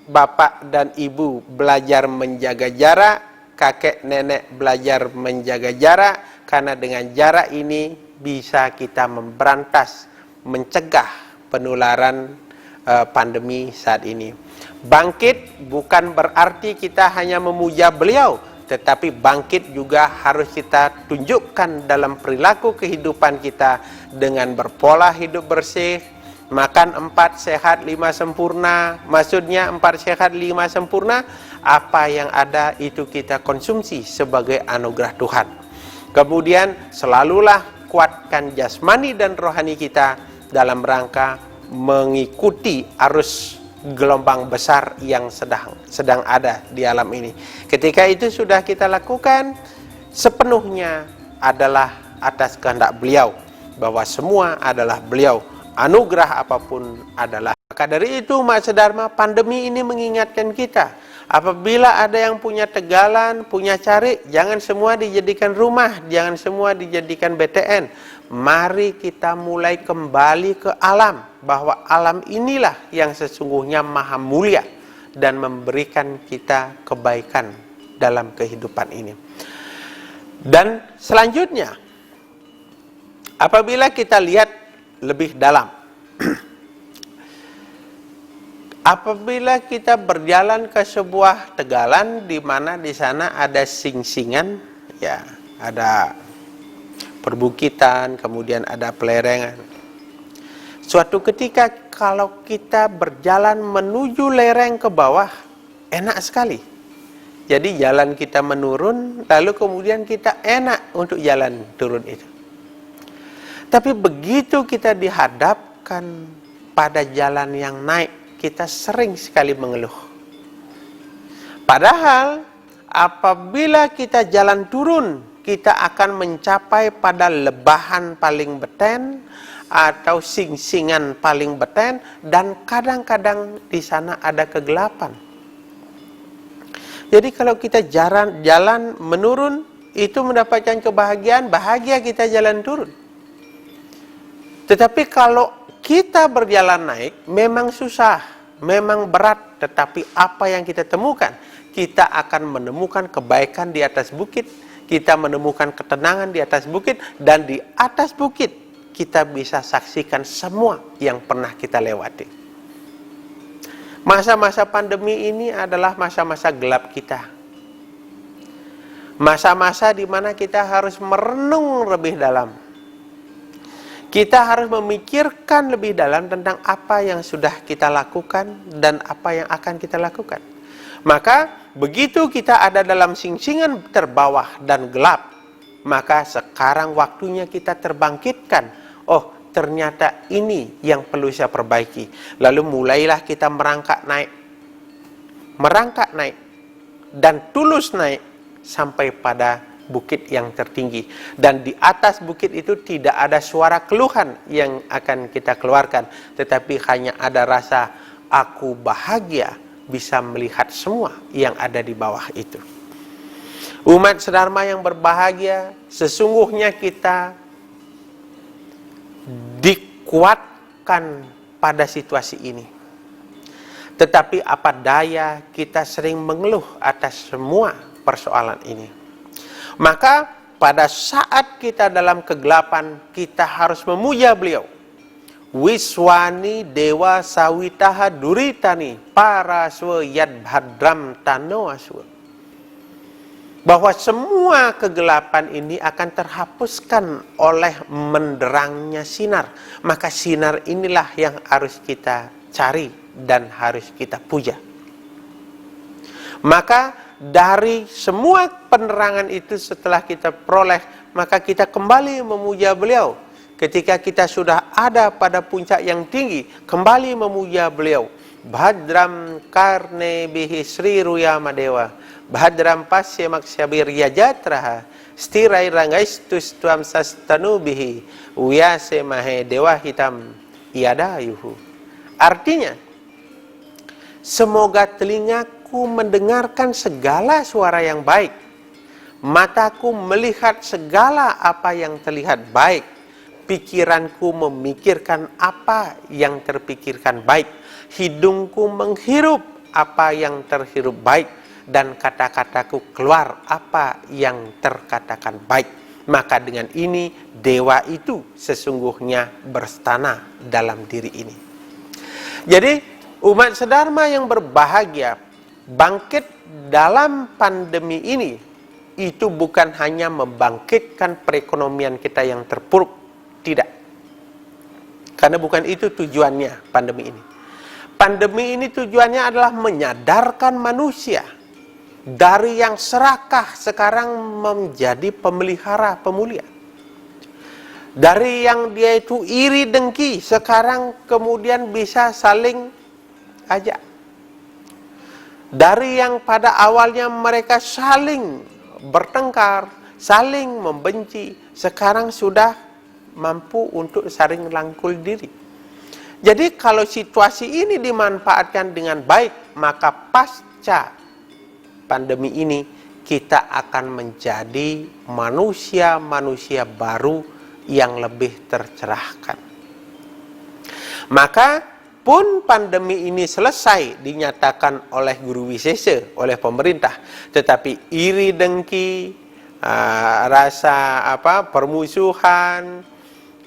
bapak dan ibu belajar menjaga jarak, kakek nenek belajar menjaga jarak, karena dengan jarak ini bisa kita memberantas, mencegah penularan pandemi saat ini. Bangkit bukan berarti kita hanya memuja beliau, tetapi bangkit juga harus kita tunjukkan dalam perilaku kehidupan kita dengan berpola hidup bersih, makan 4 sehat 5 sempurna. Maksudnya 4 sehat 5 sempurna, apa yang ada itu kita konsumsi sebagai anugerah Tuhan. Kemudian selalulah kuatkan jasmani dan rohani kita dalam rangka mengikuti arus gelombang besar yang sedang ada di alam ini. Ketika itu sudah kita lakukan, sepenuhnya adalah atas kehendak beliau, bahwa semua adalah beliau, anugerah apapun adalah. Maka dari itu, Mas Dharma, pandemi ini mengingatkan kita, apabila ada yang punya Tegalan, punya Cari, jangan semua dijadikan rumah, jangan semua dijadikan BTN. Mari kita mulai kembali ke alam, bahwa alam inilah yang sesungguhnya maha mulia dan memberikan kita kebaikan dalam kehidupan ini. Dan selanjutnya, apabila kita lihat lebih dalam, apabila kita berjalan ke sebuah Tegalan di mana di sana ada sing-singan, ya, ada perbukitan, kemudian ada pelerengan. Suatu ketika kalau kita berjalan menuju lereng ke bawah, enak sekali. Jadi jalan kita menurun, lalu kemudian kita enak untuk jalan turun itu. Tapi begitu kita dihadapkan pada jalan yang naik, kita sering sekali mengeluh. Padahal apabila kita jalan turun, kita akan mencapai pada lebahan paling beten atau sing-singan paling beten, dan kadang-kadang di sana ada kegelapan. Jadi kalau kita jalan menurun, itu mendapatkan kebahagiaan, bahagia kita jalan turun. Tetapi kalau kita berjalan naik, memang susah, memang berat, tetapi apa yang kita temukan? Kita akan menemukan kebaikan di atas bukit, kita menemukan ketenangan di atas bukit, dan di atas bukit kita bisa saksikan semua yang pernah kita lewati. Masa-masa pandemi ini adalah masa-masa gelap kita. Masa-masa di mana kita harus merenung lebih dalam. Kita harus memikirkan lebih dalam tentang apa yang sudah kita lakukan dan apa yang akan kita lakukan. Maka begitu kita ada dalam sing-singan terbawah dan gelap, maka sekarang waktunya kita terbangkitkan. Oh, ternyata ini yang perlu saya perbaiki. Lalu mulailah kita merangkak naik. Merangkak naik dan tulus naik sampai pada bukit yang tertinggi. Dan di atas bukit itu tidak ada suara keluhan yang akan kita keluarkan, tetapi hanya ada rasa aku bahagia bisa melihat semua yang ada di bawah itu. Umat sedharma yang berbahagia, sesungguhnya kita dikuatkan pada situasi ini. Tetapi apa daya, kita sering mengeluh atas semua persoalan ini. Maka pada saat kita dalam kegelapan, kita harus memuja beliau. Wiswani dewa sawitaha duritani para yad bhadram tano aswa. Bahwa semua kegelapan ini akan terhapuskan oleh menderangnya sinar. Maka sinar inilah yang harus kita cari dan harus kita puja. Maka dari semua penerangan itu setelah kita peroleh, maka kita kembali memuja beliau. Ketika kita sudah ada pada puncak yang tinggi, kembali memuja beliau. Bhadram karne bihi sri ruyamadewa, Bhadram pasya maksyabir yajatraha, stirai rangaistus tuam sastanu bihi, uyase mahe dewa hitam iadayuhu. Artinya, semoga telingaku mendengarkan segala suara yang baik, mataku melihat segala apa yang terlihat baik, pikiranku memikirkan apa yang terpikirkan baik, hidungku menghirup apa yang terhirup baik, dan kata-kataku keluar apa yang terkatakan baik. Maka dengan ini dewa itu sesungguhnya berstana dalam diri ini. Jadi umat sedharma yang berbahagia bangkit dalam pandemi ini itu bukan hanya membangkitkan perekonomian kita yang terpuruk, tidak. Karena bukan itu tujuannya pandemi ini. Pandemi ini tujuannya adalah menyadarkan manusia dari yang serakah sekarang menjadi pemelihara, pemulia. Dari yang dia itu iri dengki, sekarang kemudian bisa saling ajak. Dari yang pada awalnya mereka saling bertengkar, saling membenci, sekarang sudah mampu untuk saling rangkul diri. Jadi kalau situasi ini dimanfaatkan dengan baik, maka pasca pandemi ini kita akan menjadi manusia-manusia baru yang lebih tercerahkan. Maka pun pandemi ini selesai dinyatakan oleh Guru Wisesa, oleh pemerintah, tetapi iri dengki, rasa permusuhan,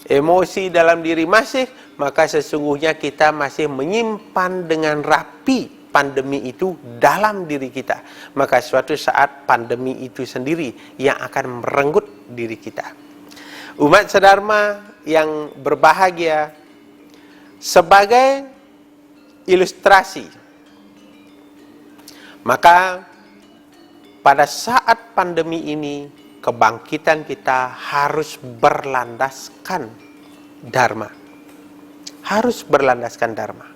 emosi dalam diri masih, maka sesungguhnya kita masih menyimpan dengan rapi pandemi itu dalam diri kita. Maka suatu saat pandemi itu sendiri yang akan merenggut diri kita. Umat sedharma yang berbahagia, sebagai ilustrasi, maka pada saat pandemi ini kebangkitan kita harus berlandaskan dharma. Harus berlandaskan dharma.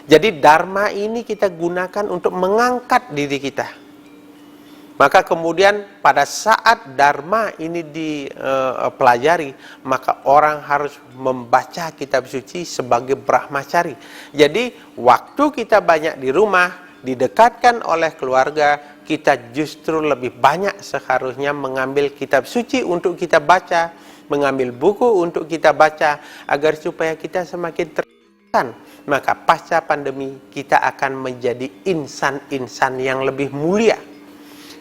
Jadi dharma ini kita gunakan untuk mengangkat diri kita. Maka kemudian pada saat dharma ini dipelajari, maka orang harus membaca kitab suci sebagai brahmacari. Jadi waktu kita banyak di rumah, didekatkan oleh keluarga, kita justru lebih banyak seharusnya mengambil kitab suci untuk kita baca, mengambil buku untuk kita baca, agar supaya kita semakin terkesan. Maka pasca pandemi kita akan menjadi insan-insan yang lebih mulia.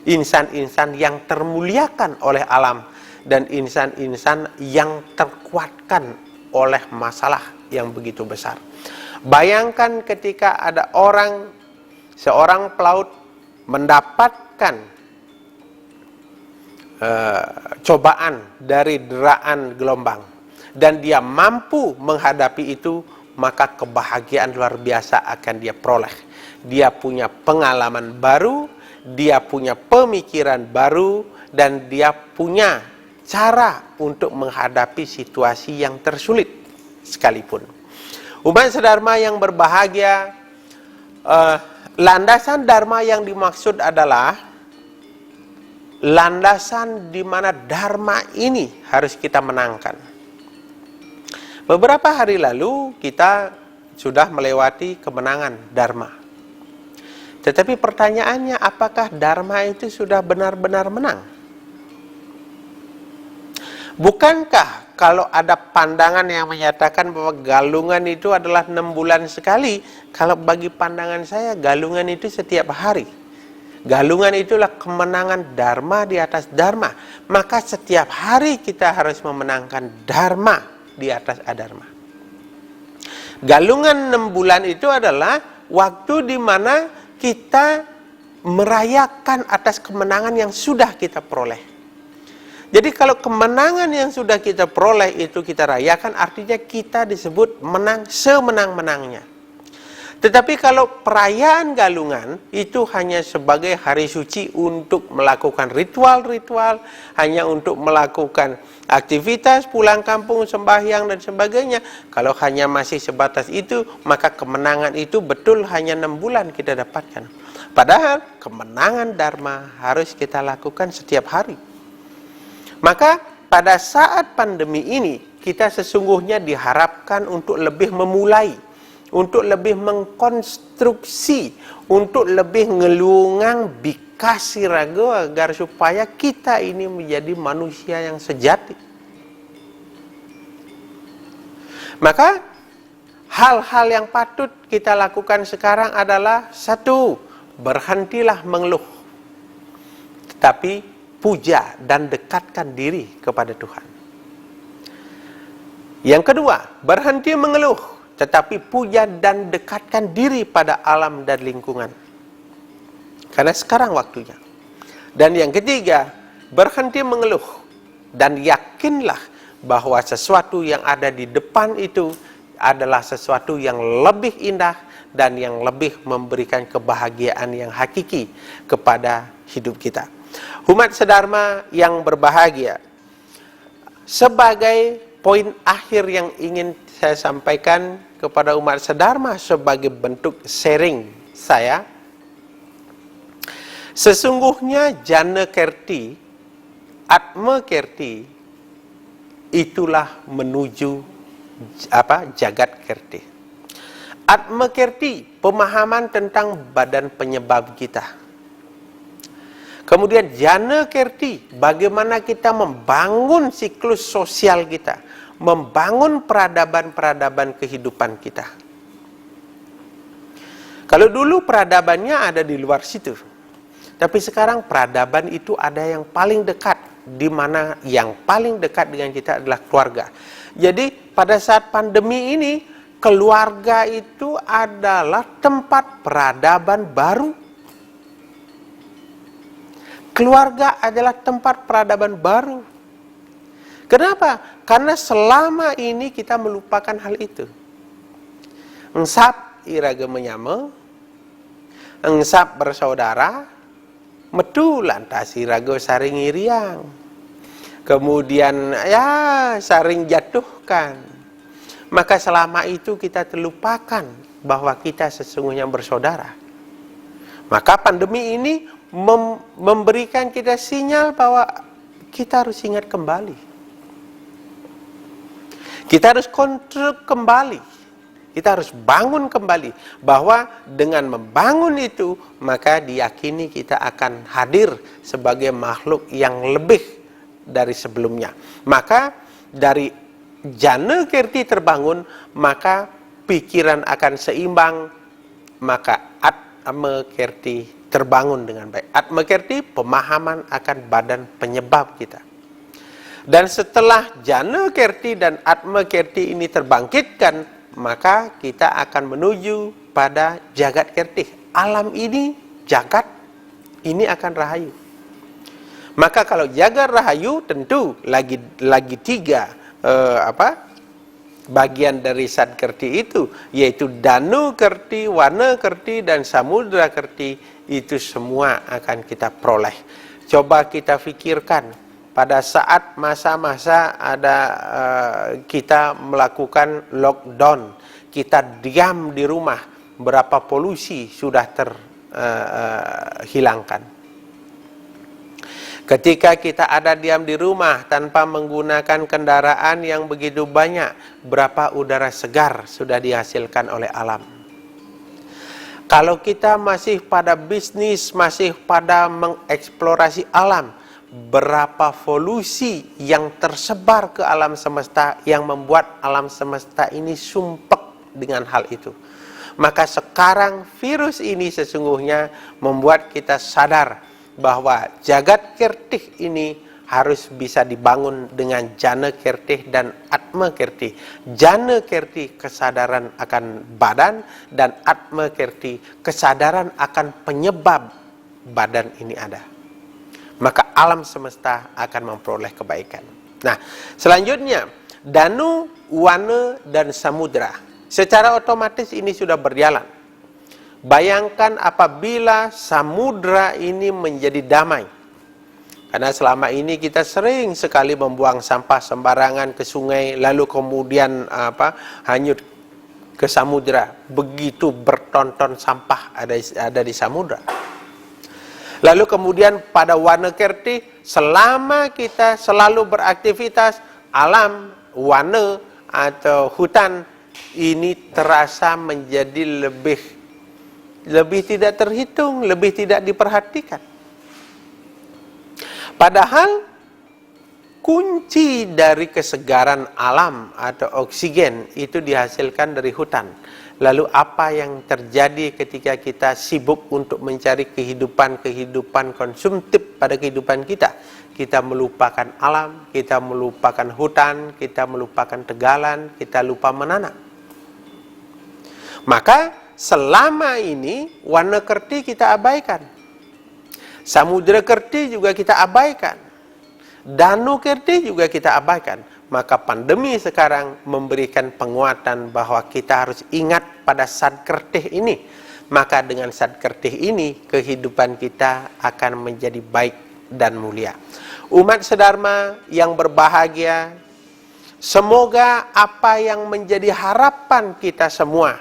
Insan-insan yang termuliakan oleh alam, dan insan-insan yang terkuatkan oleh masalah yang begitu besar. Bayangkan ketika ada seorang pelaut mendapatkan cobaan dari deraan gelombang, dan dia mampu menghadapi itu, maka kebahagiaan luar biasa akan dia peroleh. Dia punya pengalaman baru, dia punya pemikiran baru, dan dia punya cara untuk menghadapi situasi yang tersulit sekalipun. Umat sedharma yang berbahagia, landasan dharma yang dimaksud adalah landasan di mana dharma ini harus kita menangkan. Beberapa hari lalu kita sudah melewati kemenangan dharma. Tetapi pertanyaannya, apakah dharma itu sudah benar-benar menang? Bukankah kalau ada pandangan yang menyatakan bahwa galungan itu adalah 6 bulan sekali, kalau bagi pandangan saya galungan itu setiap hari. Galungan itulah kemenangan dharma di atas dharma. Maka setiap hari kita harus memenangkan dharma di atas adharma. Galungan 6 bulan itu adalah waktu di mana kita merayakan atas kemenangan yang sudah kita peroleh. Jadi kalau kemenangan yang sudah kita peroleh itu kita rayakan, artinya kita disebut menang semenang-menangnya. Tetapi kalau perayaan galungan itu hanya sebagai hari suci untuk melakukan ritual-ritual, hanya untuk melakukan aktivitas pulang kampung, sembahyang dan sebagainya. Kalau hanya masih sebatas itu, maka kemenangan itu betul hanya 6 bulan kita dapatkan. Padahal kemenangan dharma harus kita lakukan setiap hari. Maka pada saat pandemi ini kita sesungguhnya diharapkan untuk lebih memulai, untuk lebih mengkonstruksi, untuk lebih ngelungang bikasi rago, agar supaya kita ini menjadi manusia yang sejati. Maka hal-hal yang patut kita lakukan sekarang adalah: 1, berhentilah mengeluh, tetapi puja dan dekatkan diri kepada Tuhan. Yang kedua, berhenti mengeluh, tetapi puja dan dekatkan diri pada alam dan lingkungan. Karena sekarang waktunya. Dan yang ketiga, berhenti mengeluh dan yakinlah bahwa sesuatu yang ada di depan itu adalah sesuatu yang lebih indah dan yang lebih memberikan kebahagiaan yang hakiki kepada hidup kita. Umat sedharma yang berbahagia, sebagai poin akhir yang ingin saya sampaikan kepada umat sedharma sebagai bentuk sharing saya, sesungguhnya jana kerti, atma kerti, itulah menuju jagat kerti. Atma kerti, pemahaman tentang badan penyebab kita. Kemudian jana kerti, bagaimana kita membangun siklus sosial kita, membangun peradaban-peradaban kehidupan kita. Kalau dulu peradabannya ada di luar situ, tapi sekarang peradaban itu ada yang paling dekat, di mana yang paling dekat dengan kita adalah keluarga. Jadi pada saat pandemi ini, keluarga itu adalah tempat peradaban baru. Keluarga adalah tempat peradaban baru. Kenapa? Karena selama ini kita melupakan hal itu. Engsap iraga menyama, engsap bersaudara, metu lantas iraga saring iriang. Kemudian saring jatuhkan. Maka selama itu kita terlupakan bahwa kita sesungguhnya bersaudara. Maka pandemi ini memberikan kita sinyal bahwa kita harus ingat kembali. Kita harus kontrol kembali. Kita harus bangun kembali. Bahwa dengan membangun itu, maka diyakini kita akan hadir sebagai makhluk yang lebih dari sebelumnya. Maka dari jana kerti terbangun, maka pikiran akan seimbang, maka atma kerti terbangun dengan baik. Atma kerti, pemahaman akan badan penyebab kita. Dan setelah jana kerti dan atma kerti ini terbangkitkan, maka kita akan menuju pada jagat kerti. Alam ini, jagat ini akan rahayu. Maka kalau jagat rahayu, tentu lagi tiga bagian dari sad kerti itu, yaitu danu kerti, wana kerti, dan samudra kerti. Itu semua akan kita peroleh. Coba kita pikirkan pada saat masa-masa ada kita melakukan lockdown, kita diam di rumah, berapa polusi sudah terhilangkan. Ketika kita ada diam di rumah tanpa menggunakan kendaraan yang begitu banyak, berapa udara segar sudah dihasilkan oleh alam. Kalau kita masih pada bisnis, masih pada mengeksplorasi alam, berapa polusi yang tersebar ke alam semesta yang membuat alam semesta ini sumpek dengan hal itu. Maka sekarang virus ini sesungguhnya membuat kita sadar bahwa jagat kertih ini harus bisa dibangun dengan jana kertih dan atma kertih. Jana kertih kesadaran akan badan, dan atma kertih kesadaran akan penyebab badan ini ada. Maka alam semesta akan memperoleh kebaikan. Nah, selanjutnya danu, wana, dan samudra. Secara otomatis ini sudah berjalan. Bayangkan apabila samudra ini menjadi damai. Karena selama ini kita sering sekali membuang sampah sembarangan ke sungai, lalu kemudian hanyut ke samudra. Begitu bertonton sampah ada di samudra. Lalu kemudian pada wana kerti, selama kita selalu beraktivitas, alam, wana atau hutan ini terasa menjadi lebih tidak terhitung, lebih tidak diperhatikan. Padahal kunci dari kesegaran alam atau oksigen itu dihasilkan dari hutan. Lalu apa yang terjadi ketika kita sibuk untuk mencari kehidupan konsumtif pada kehidupan kita? Kita melupakan alam, kita melupakan hutan, kita melupakan tegalan, kita lupa menanam. Maka selama ini warna kerti kita abaikan. Samudra kerti juga kita abaikan. Danau kerti juga kita abaikan. Maka pandemi sekarang memberikan penguatan bahwa kita harus ingat pada sad kertih ini. Maka dengan sad kertih ini, kehidupan kita akan menjadi baik dan mulia. Umat sedharma yang berbahagia, semoga apa yang menjadi harapan kita semua,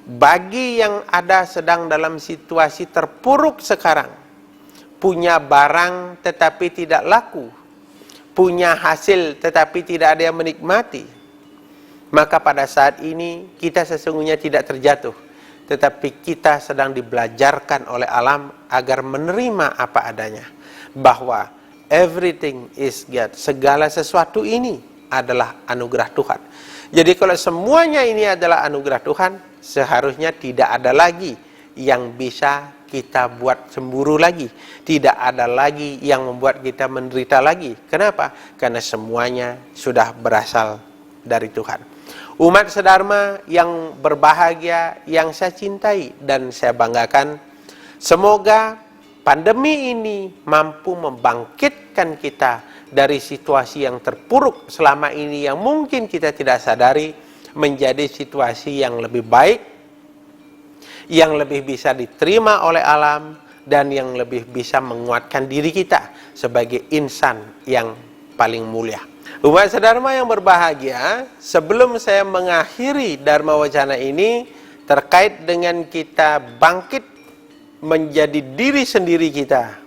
bagi yang ada sedang dalam situasi terpuruk sekarang, punya barang tetapi tidak laku, punya hasil tetapi tidak ada yang menikmati, maka pada saat ini kita sesungguhnya tidak terjatuh, tetapi kita sedang dibelajarkan oleh alam agar menerima apa adanya, bahwa everything is God, segala sesuatu ini adalah anugerah Tuhan. Jadi kalau semuanya ini adalah anugerah Tuhan, seharusnya tidak ada lagi yang bisa kita buat cemburu lagi. Tidak ada lagi yang membuat kita menderita lagi. Kenapa? Karena semuanya sudah berasal dari Tuhan. Umat sedharma yang berbahagia, yang saya cintai dan saya banggakan, semoga pandemi ini mampu membangkitkan kita dari situasi yang terpuruk selama ini yang mungkin kita tidak sadari, menjadi situasi yang lebih baik, yang lebih bisa diterima oleh alam, dan yang lebih bisa menguatkan diri kita sebagai insan yang paling mulia. Umat sedharma yang berbahagia, sebelum saya mengakhiri Dharma Wacana ini terkait dengan kita bangkit menjadi diri sendiri kita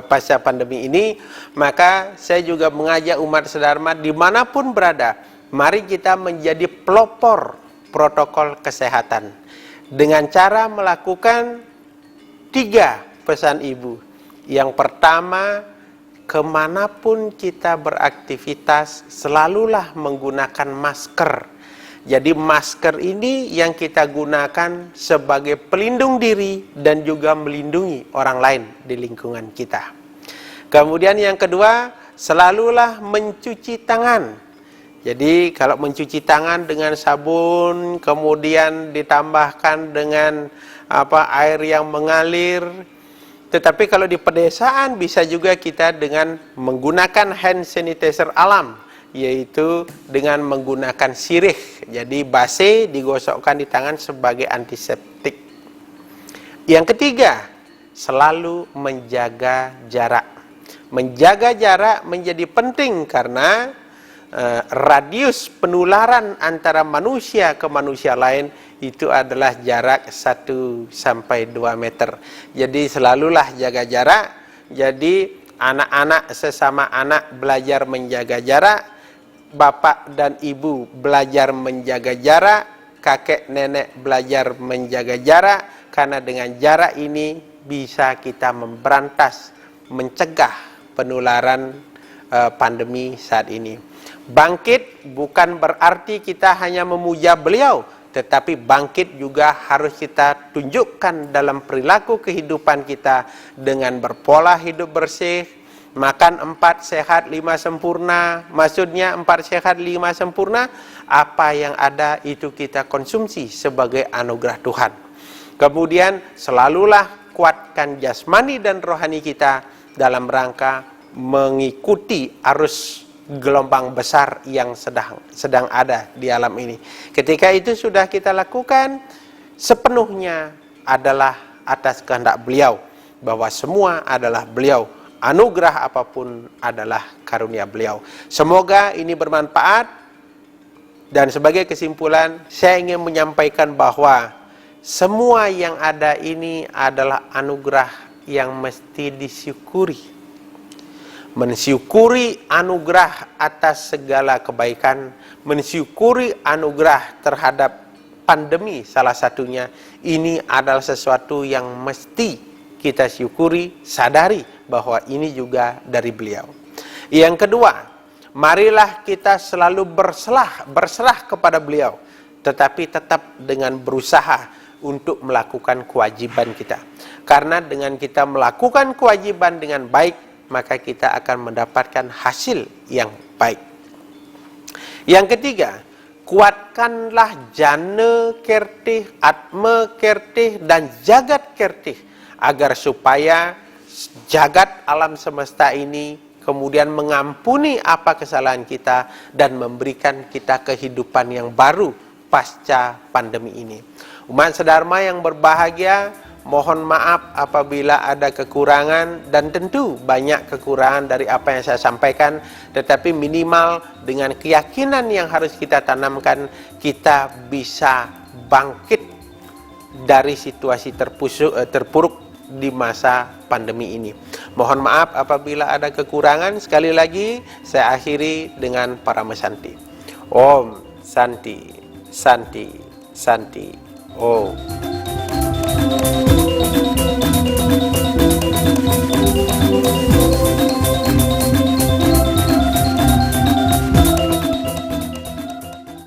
pasca pandemi ini, maka saya juga mengajak umat sedharma dimanapun berada, mari kita menjadi pelopor protokol kesehatan dengan cara melakukan 3 pesan Ibu. Yang pertama, kemanapun kita beraktivitas, selalulah menggunakan masker. Jadi masker ini yang kita gunakan sebagai pelindung diri dan juga melindungi orang lain di lingkungan kita. Kemudian yang kedua, selalulah mencuci tangan. Jadi kalau mencuci tangan dengan sabun, kemudian ditambahkan dengan air yang mengalir. Tetapi kalau di pedesaan bisa juga kita dengan menggunakan hand sanitizer alam, yaitu dengan menggunakan sirih. Jadi base digosokkan di tangan sebagai antiseptik. Yang ketiga, selalu menjaga jarak. Menjaga jarak menjadi penting karena radius penularan antara manusia ke manusia lain itu adalah jarak 1 sampai 2 meter. Jadi selalulah jaga jarak. Jadi anak-anak sesama anak belajar menjaga jarak, bapak dan ibu belajar menjaga jarak, kakek nenek belajar menjaga jarak, karena dengan jarak ini bisa kita memberantas, mencegah penularan pandemi saat ini. Bangkit bukan berarti kita hanya memuja beliau, tetapi bangkit juga harus kita tunjukkan dalam perilaku kehidupan kita dengan berpola hidup bersih, makan 4 sehat 5 sempurna. Maksudnya 4 sehat 5 sempurna, apa yang ada itu kita konsumsi sebagai anugerah Tuhan. Kemudian selalulah kuatkan jasmani dan rohani kita dalam rangka mengikuti arus gelombang besar yang sedang ada di alam ini. Ketika itu sudah kita lakukan, sepenuhnya adalah atas kehendak beliau, bahwa semua adalah beliau. Anugerah apapun adalah karunia beliau. Semoga ini bermanfaat. Dan sebagai kesimpulan, saya ingin menyampaikan bahwa semua yang ada ini adalah anugerah yang mesti disyukuri. Mensyukuri anugerah atas segala kebaikan, mensyukuri anugerah terhadap pandemi salah satunya, ini adalah sesuatu yang mesti kita syukuri, sadari bahwa ini juga dari beliau. Yang kedua, marilah kita selalu berserah kepada beliau. tetapi tetap dengan berusaha untuk melakukan kewajiban kita. Karena dengan kita melakukan kewajiban dengan baik, maka kita akan mendapatkan hasil yang baik. Yang ketiga, kuatkanlah jana kertih, atma kertih, dan jagat kertih, agar supaya jagat alam semesta ini kemudian mengampuni apa kesalahan kita dan memberikan kita kehidupan yang baru pasca pandemi ini. Umat sedharma yang berbahagia, mohon maaf apabila ada kekurangan, dan tentu banyak kekurangan dari apa yang saya sampaikan, tetapi minimal dengan keyakinan yang harus kita tanamkan, kita bisa bangkit dari situasi terpuruk di masa pandemi ini. Mohon maaf apabila ada kekurangan. Sekali lagi saya akhiri dengan Paramasanti. Om Santi, Santi, Santi. Om.